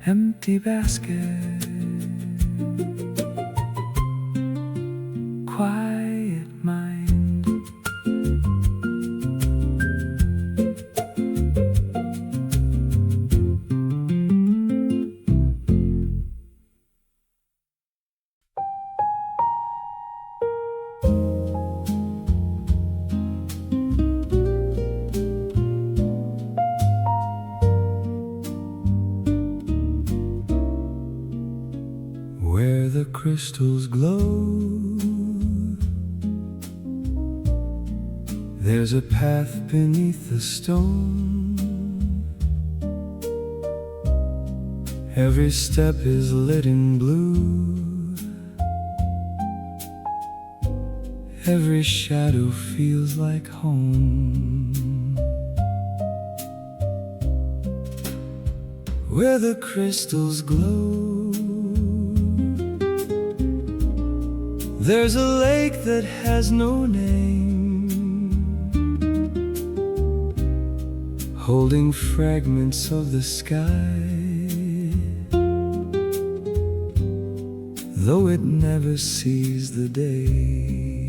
Speaker 1: Empty basket, quiet mind. Where the crystals glow, there's a path beneath the stone. Every step is lit in blue, every shadow feels like home. Where the crystals glow, there's a lake that has no name, holding fragments of the sky, though it never sees the day.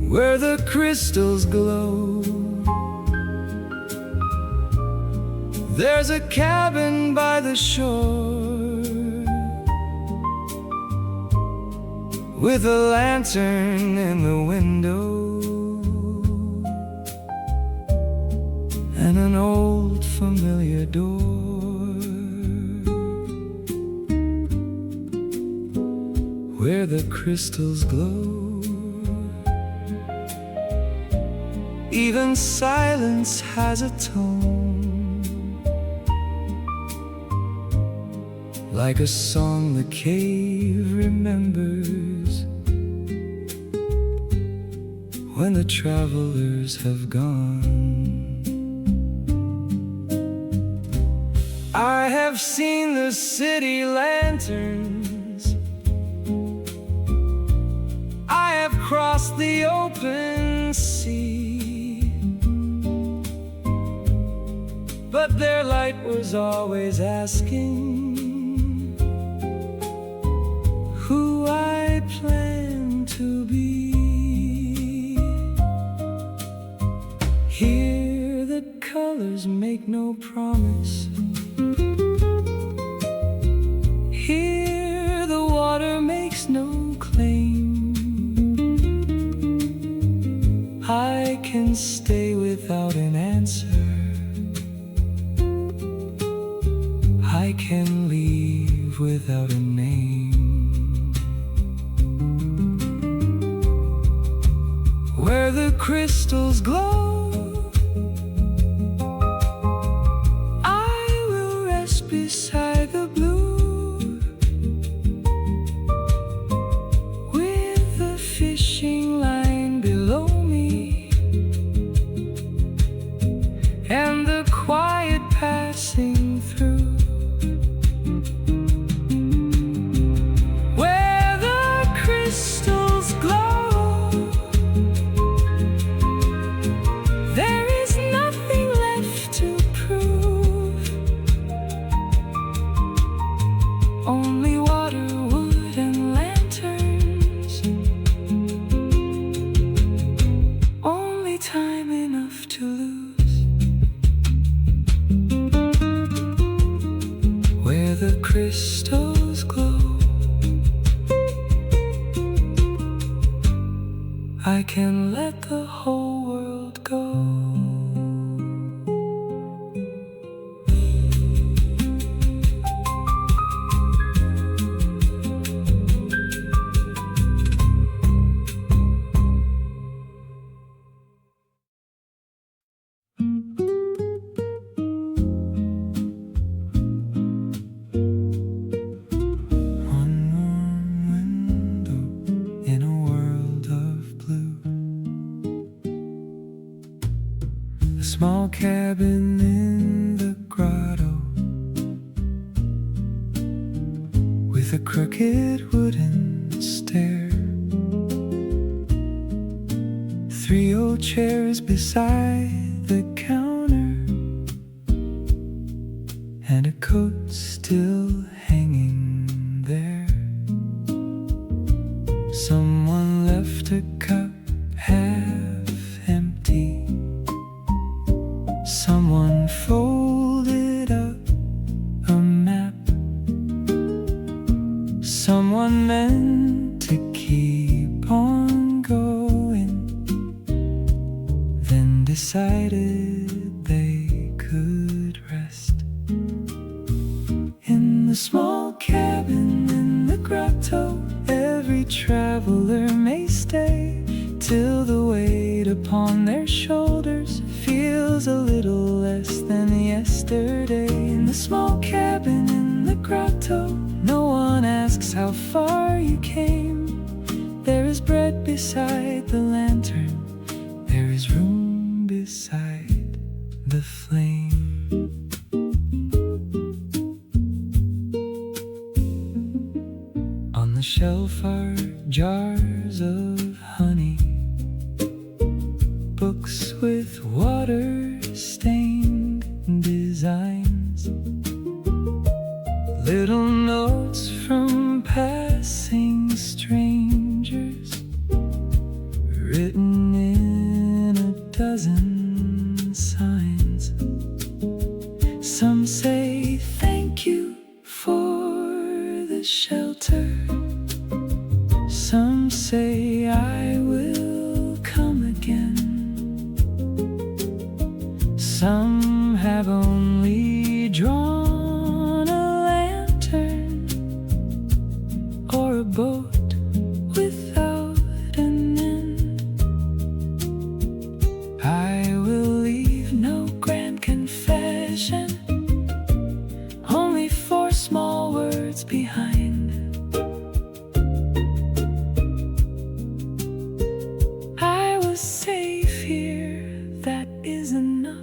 Speaker 1: Where the crystals glow, there's a cabin by the shore, with a lantern in the window, and an old familiar door where the crystals glow. Even silence has a tone, like a song the cave remembers when the travelers have gone. I have seen the city lanterns, I have crossed the open sea, but their light was always asking who I plan to be. Here the colors make no promise, here the water makes no claim. I can stay without an answer, I can leave without a name. Where the crystals glow, I will rest beside the blue, with the fishing line below me and the quiet passing through. Where the crystals glow, there is nothing left to prove, only water, wood, and lanterns, only time enough to lose. Where the crystals glow, I can let the whole world go. One warm window in a world of blue, a small cabin in the grotto with a crooked wooden stair, 3 old chairs beside the counter, and a coat still hanging there. Someone left a cup half empty, someone folded up a map, someone meant to keep on going, then decided they could rest in the small cabin in the grotto. Every traveler may stay till the weight upon their shoulders feels a little less than yesterday. In the small cabin in the grotto, no one asks how far you came. There is bread beside the lantern, there is room beside the flame. On the shelf are jars of honey, books with water-stained designs, little notes from passing strangers, written in a dozen signs. Some say thank you for the shelter, some say I will come again, Some have only drawn a lantern or a boat without an end. I will leave no grand confession, only 4 small words behind. I was safe here, that is enough.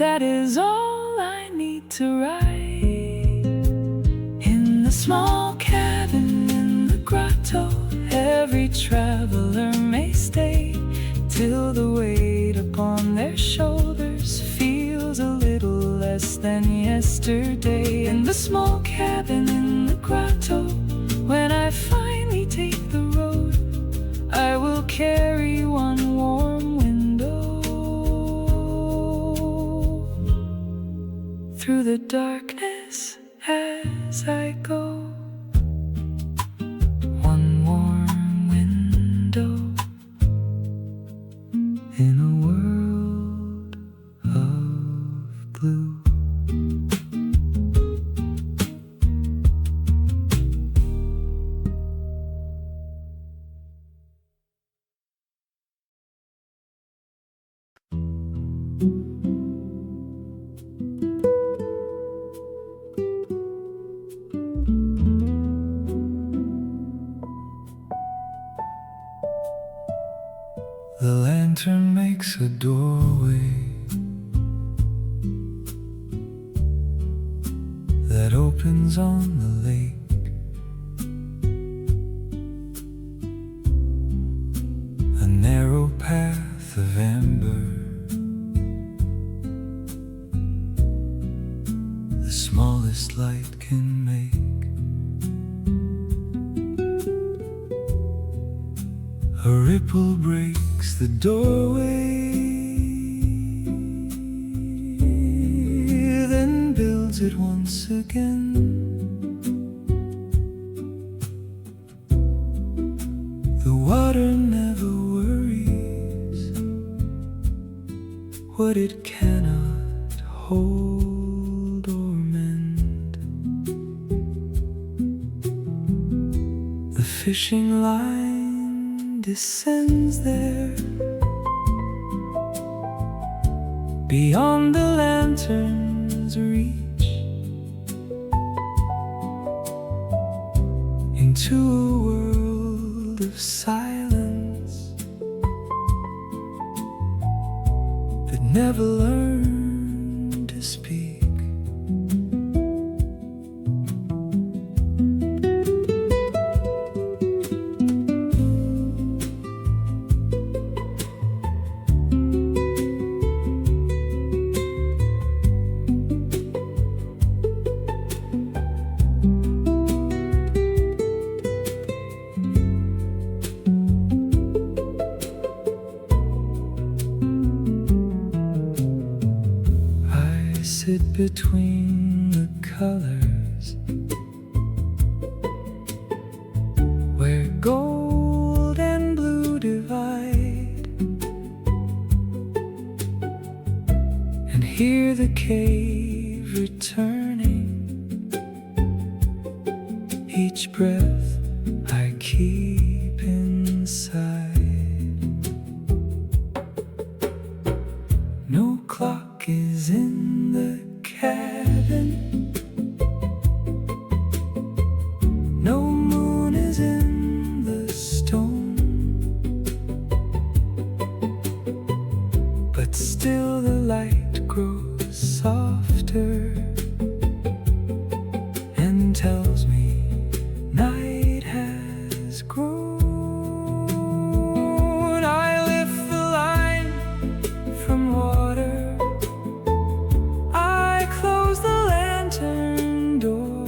Speaker 1: That is all I need to write. In the small cabin in the grotto, every traveler may stay till the weight upon their shoulders feels a little less than yesterday. In the small cabin in the grotto, when I finally take the road, I will carry one warm window through the darkness as I go. One warm window in a world of blue. The lantern makes a doorway that opens on the lake. A narrow path of amber, the smallest light can make. A ripple breaks the doorway, then builds it once again. The water never worries what it cannot hold or mend. The fishing line descends there, beyond the lantern's reach, into a world of silence that never learned to speak. Sit between the colors, where gold and blue divide, and hear the cave returning. Each breath I keep inside. No clock is in the cabin, no moon is in the stone, but still the light grows softer and tells me night has grown. I lift the line from water, I close the lantern door.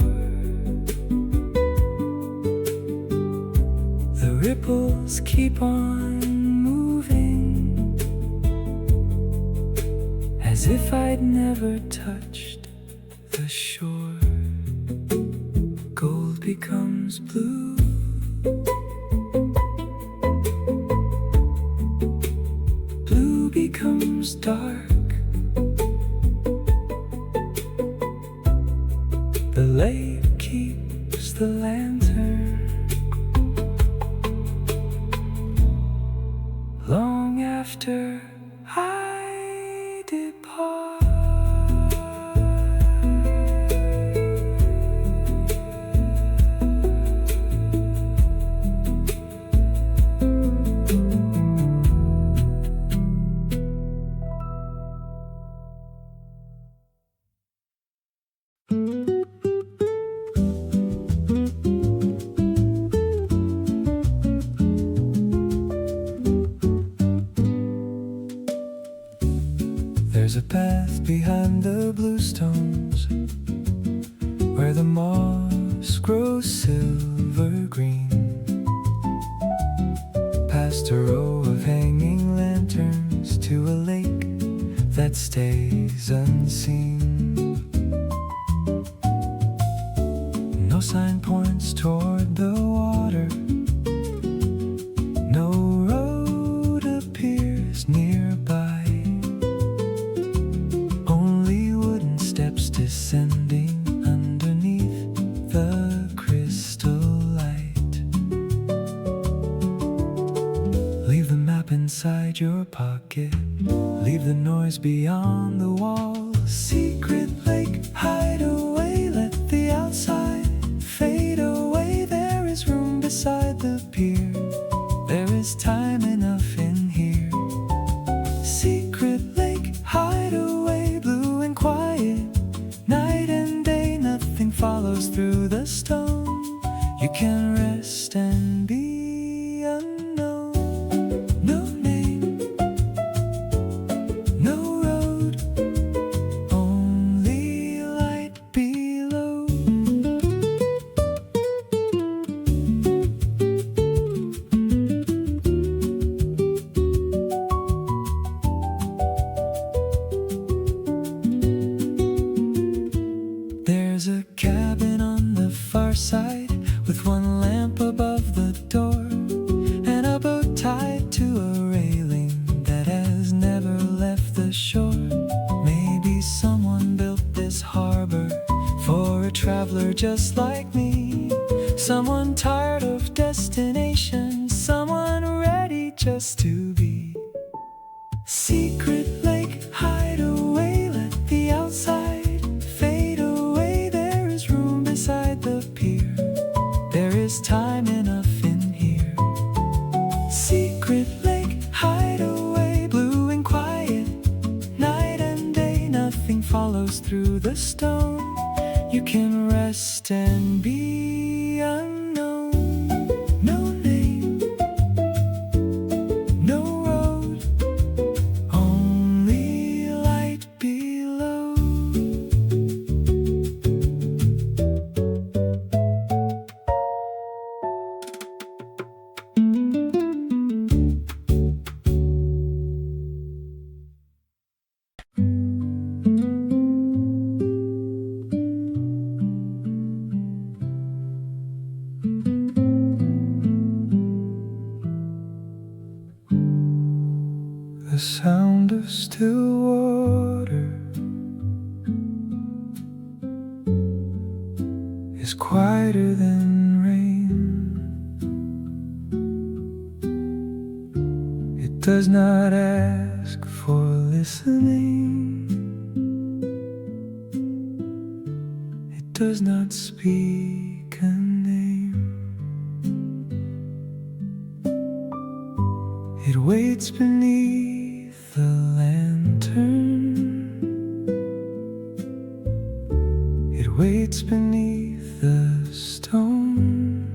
Speaker 1: The ripples keep on moving, as if I'd never touched the shore. Gold becomes blue, blue becomes dark, lake keeps the lantern long after I depart. There's a path behind the blue stones where the moss grows silver green, past a row of hanging lanterns to a lake that stays unseen. No sign points toward the water, no road appears nearby, descending underneath the crystal light. Leave the map inside your pocket, leave the noise beyond the wall. Secret lake hideaway, let the outside fade away. There is room beside the pier, there is time enough in here. Secret lake hideaway, blue and quiet, night and day, nothing follows through the stone. You can rest and be unknown. No name, no road, only light below. There's a cabin on the far side with one lamp above the door and a boat tied to a railing that has never left the shore. Maybe someone built this harbor for a traveler just like me, someone tired of destination, someone ready just to be. Secret lake hideaway, let the outside fade away. There is room beside the pier, there is time enough in here. Secret lake hideaway, blue and quiet, night and day, nothing follows through the stone. You can rest and be unknown. No name, no road, only light below. The sound of still water is quieter than rain. It does not ask for listening. It does not speak a name. It waits beneath the lantern. It waits beneath the stone.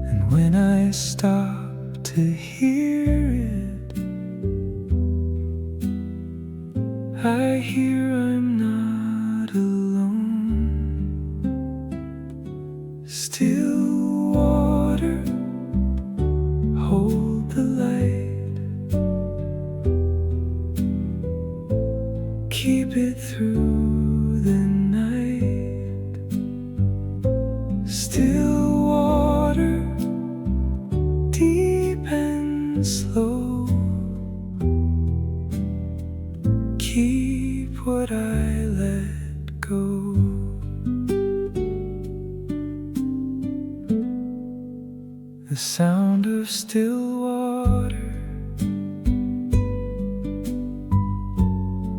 Speaker 1: And when I stop to hear it, I hear I'm not alone. Still water, hold the light, keep it through the night. Still water, deep and slow, keep what I let sound of still water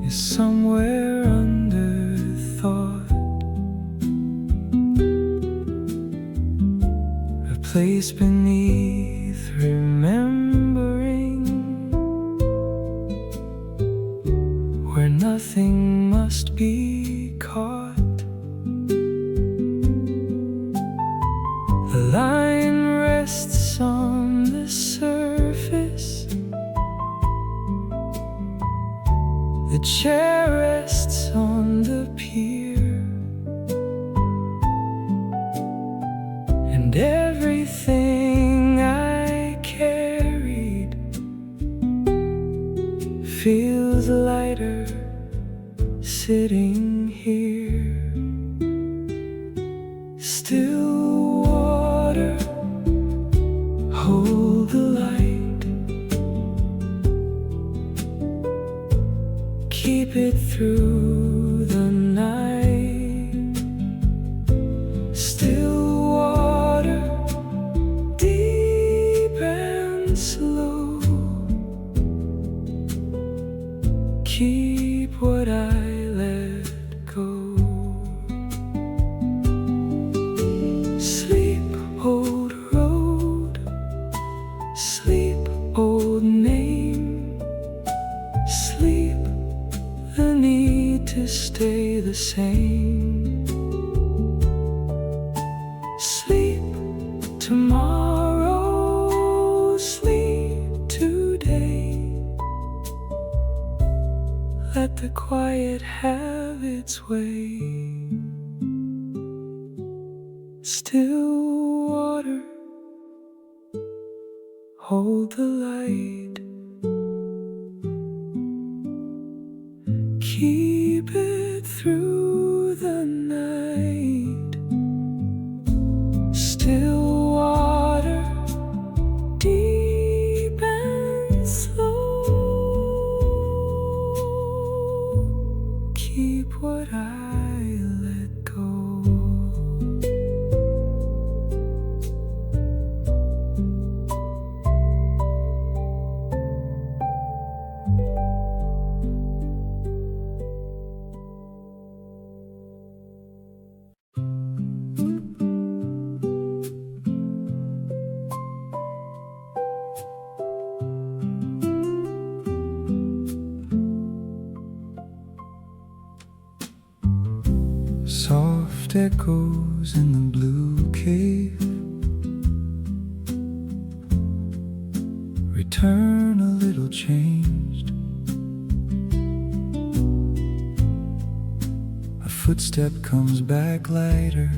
Speaker 1: is somewhere under thought, a place beneath remembering, where nothing must be caught. The line rests on the surface, the chair rests on the pier, and everything I carried feels lighter sitting here. Still water, hold the light, keep it through the night. Still water, deep and slow, keep what I let go. Sleep, old road, sleep, old name, sleep, the need to stay the same. Sleep, tomorrow, sleep, today. Let the quiet have its way. Still water, hold the light, keep it through the night. Still water, deep and slow, keep what I let go. Soft echoes in the blue cave return a little changed. A footstep comes back lighter,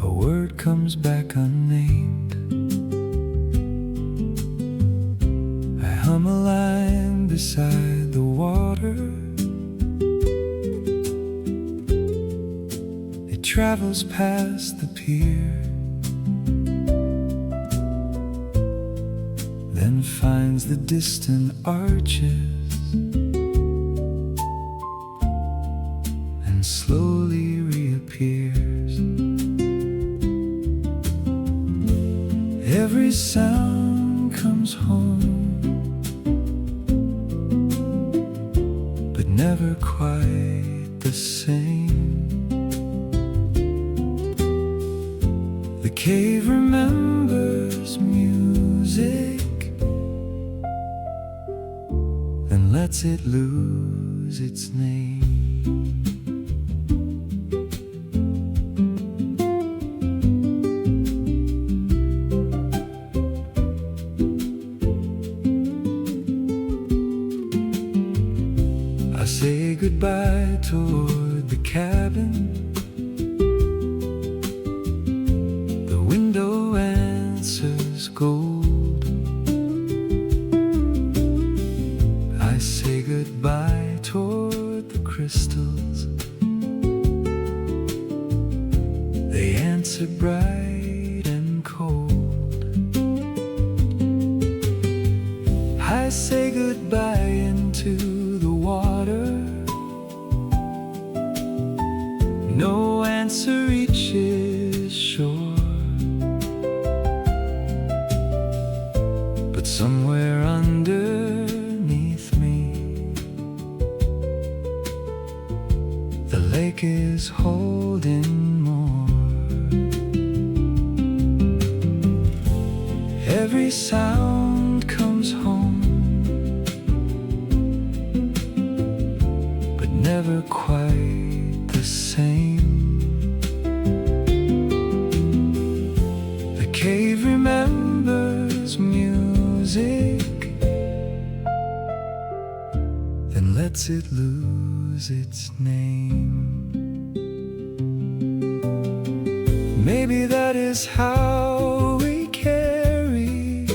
Speaker 1: a word comes back unnamed. I hum a line beside the water. It travels past the pier, then finds the distant arches and slowly reappears. Every sound comes home, but never quite the same. The cave remembers music, then lets it lose its name. I say goodbye toward the cabin. The window answers gold. I say goodbye toward the crystals. They answer bright and cold. I say goodbye into the water. No answer reaches every sound comes home, but never quite the same. The cave remembers music, then lets it lose its name. Maybe that is how we carry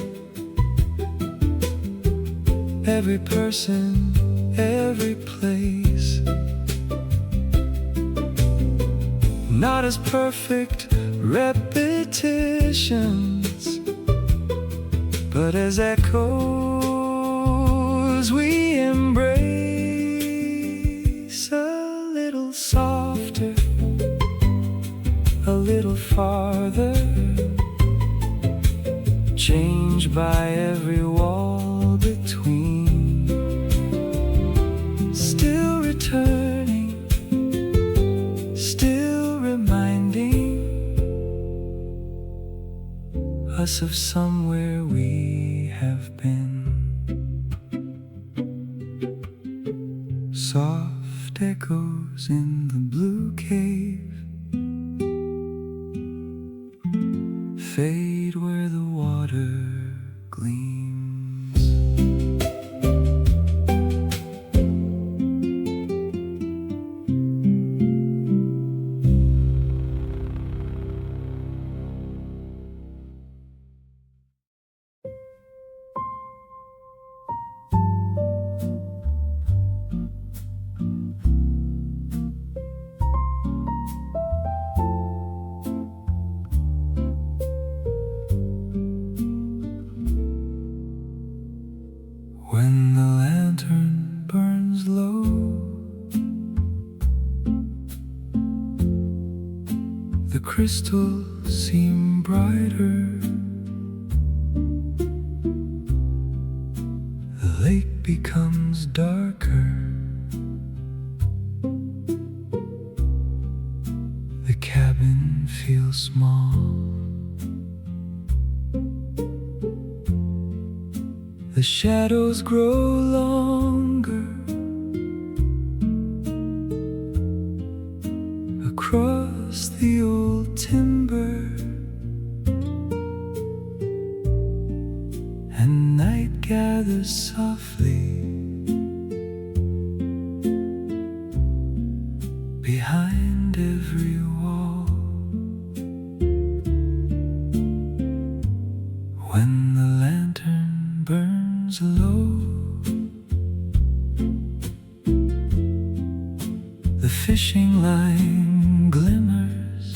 Speaker 1: every person, every place. Not as perfect repetitions, but as echoes we embrace. A little softer, a little farther, changed by every wall between. Still returning, still reminding us of somewhere we have been. Soft echoes in the blue cave fade where the water gleams. When the lantern burns low, the crystals seem brighter. The lake becomes darker. The cabin feels small. The shadows grow longer across the old timber, and night gathers softly behind every wall. When the lantern burns low, the fishing line glimmers,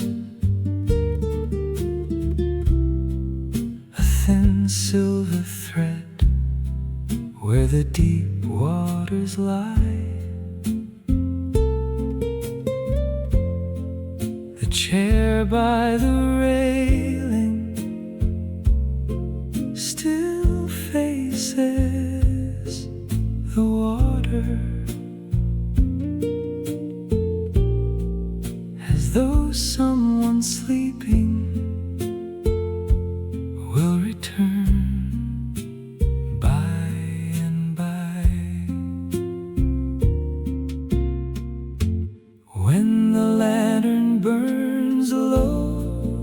Speaker 1: a thin silver thread where the deep waters lie. The chair by the railing still faces the water, as though someone sleeping will return by and by. When the lantern burns low,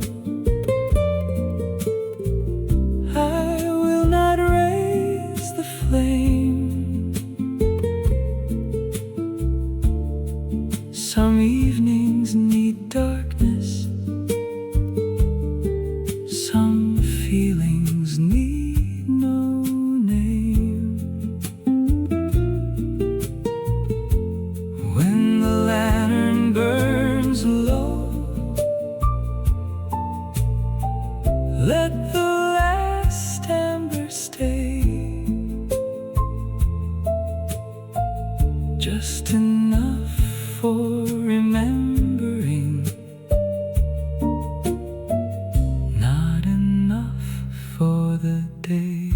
Speaker 1: I will not raise the flame. Some evenings need darkness, some feelings need no name. When the lantern burns low, let the last ember stay, just enough for remembering, not enough for the day.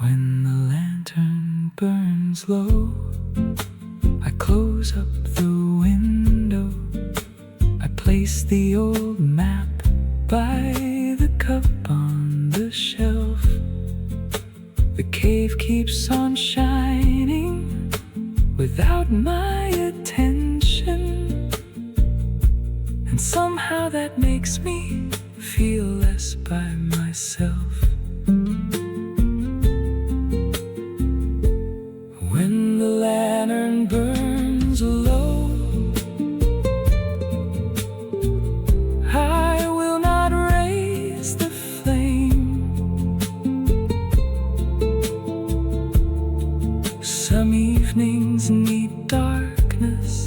Speaker 1: When the lantern burns low, I close up the window, I place the old map And somehow that makes me feel less by myself. When the lantern burns low, I will not raise the flame. Some evenings need darkness,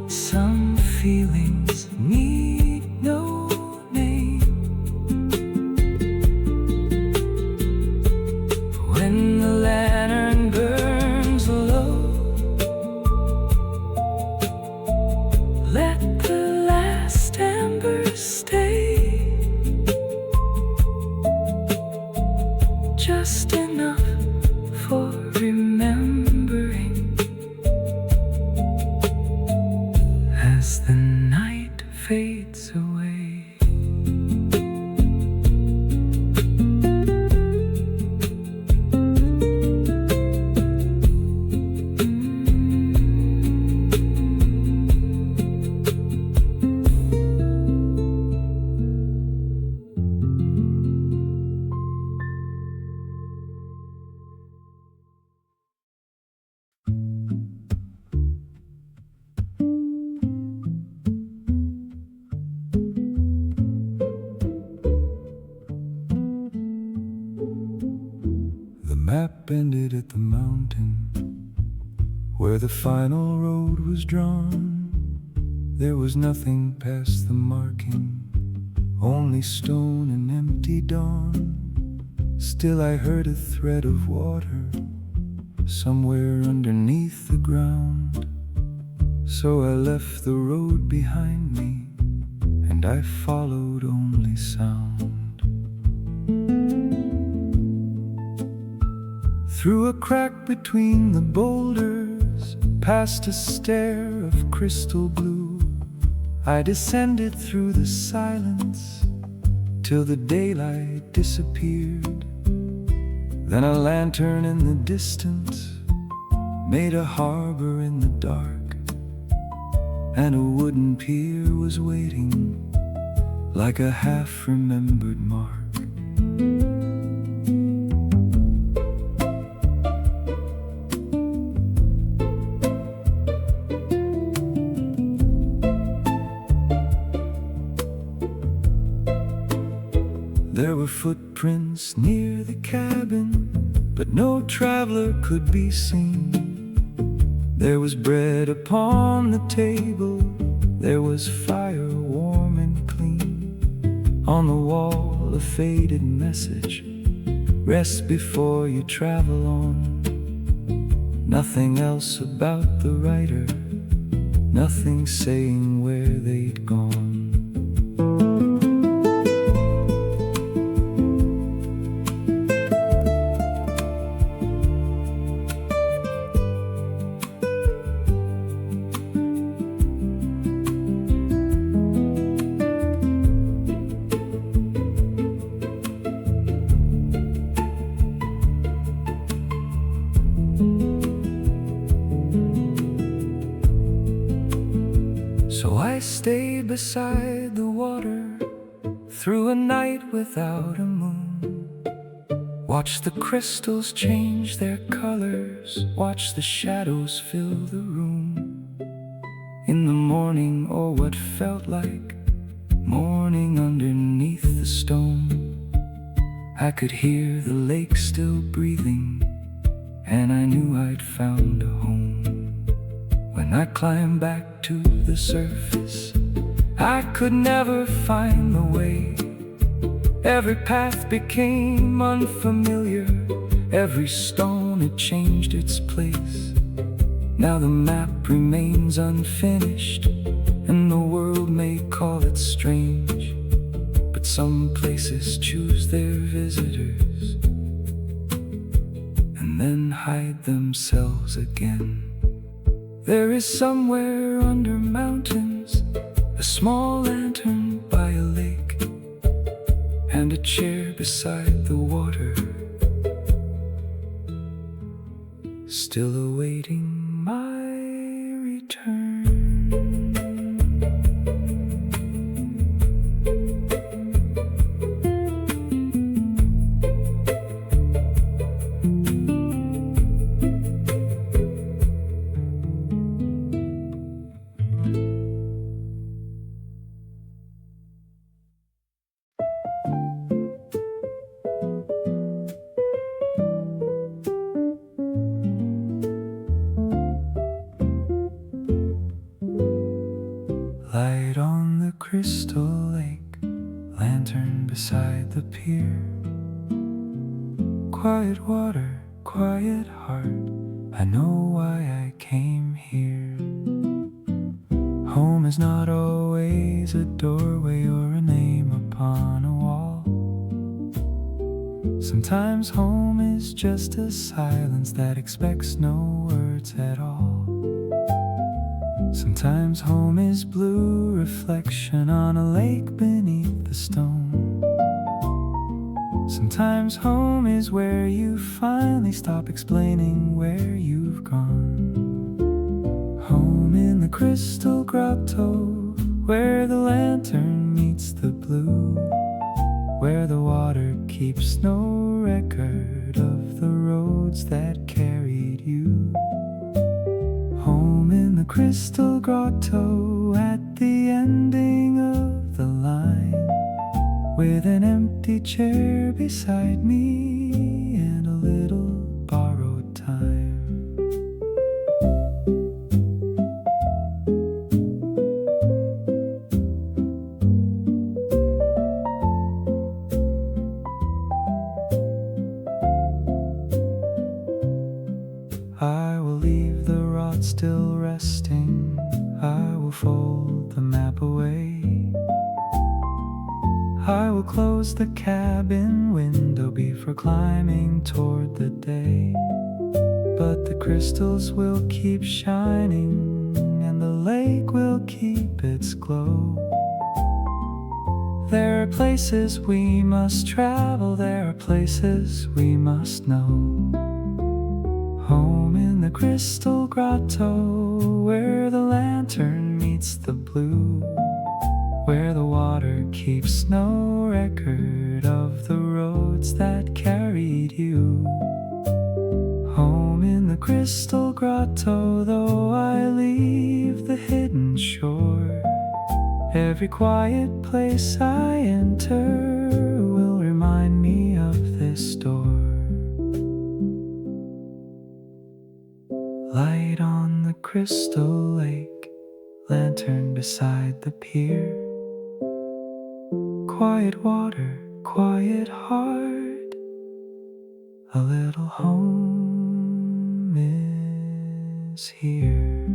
Speaker 1: some feelings need no name. When the lantern burns low, let the last ember stay, just enough for remembering as the night fades away. The map ended at the mountain where the final road was drawn. There was nothing past the marking, only stone and empty dawn. Still I heard a thread of water somewhere underneath the ground. So I left the road behind me and I followed only sound. Through a crack between the boulders, past a stair of crystal blue, I descended through the silence till the daylight disappeared. Then a lantern in the distance made a harbor in the dark, and a wooden pier was waiting like a half-remembered mark. There were footprints near the cabin, but no traveler could be seen. There was bread upon the table, there was fire warm and clean. On the wall a faded message, rest before you travel on. Nothing else about the writer, nothing saying where they'd gone. So I stayed beside the water through a night without a moon. Watched the crystals change their colors, watched the shadows fill the room. In the morning, or what felt like morning underneath the stone, I could hear the lake still breathing, and I knew I'd found a home. When I climbed back to the surface, I could never find the way. Every path became unfamiliar, every stone had changed its place. Now the map remains unfinished, and the world may call it strange, but some places choose their visitors and then hide themselves again. There is somewhere under mountains a small lantern by a lake, and a chair beside the water, still awaiting my return. Light on the crystal lake, lantern beside the pier. Quiet water, quiet heart, I know why I came here. Home is not always a doorway or a name upon a wall. Sometimes home is just a silence that expects no words at all. Sometimes home is blue reflection on a lake beneath the stone. Sometimes home is where you finally stop explaining where you've gone. Home in the Crystal Grotto, where the lantern meets the blue, where the water keeps no record of the roads that carried you. Home in the Crystal Grotto, at the ending of the line, with an empty chair beside me and a little borrowed time. I will leave the rod still resting, I will fold the map away, I will close the cabin window before climbing toward the day. But the crystals will keep shining and the lake will keep its glow. There are places we must travel, there are places we must know. Home in the Crystal Grotto, where the lantern meets the blue, where the water keeps no record of the roads that carried you. Home in the Crystal Grotto, though I leave the hidden shore, every quiet place I enter will remind me of this door. Light on the crystal lake, lantern beside the pier. Quiet water, quiet heart, a little home is here.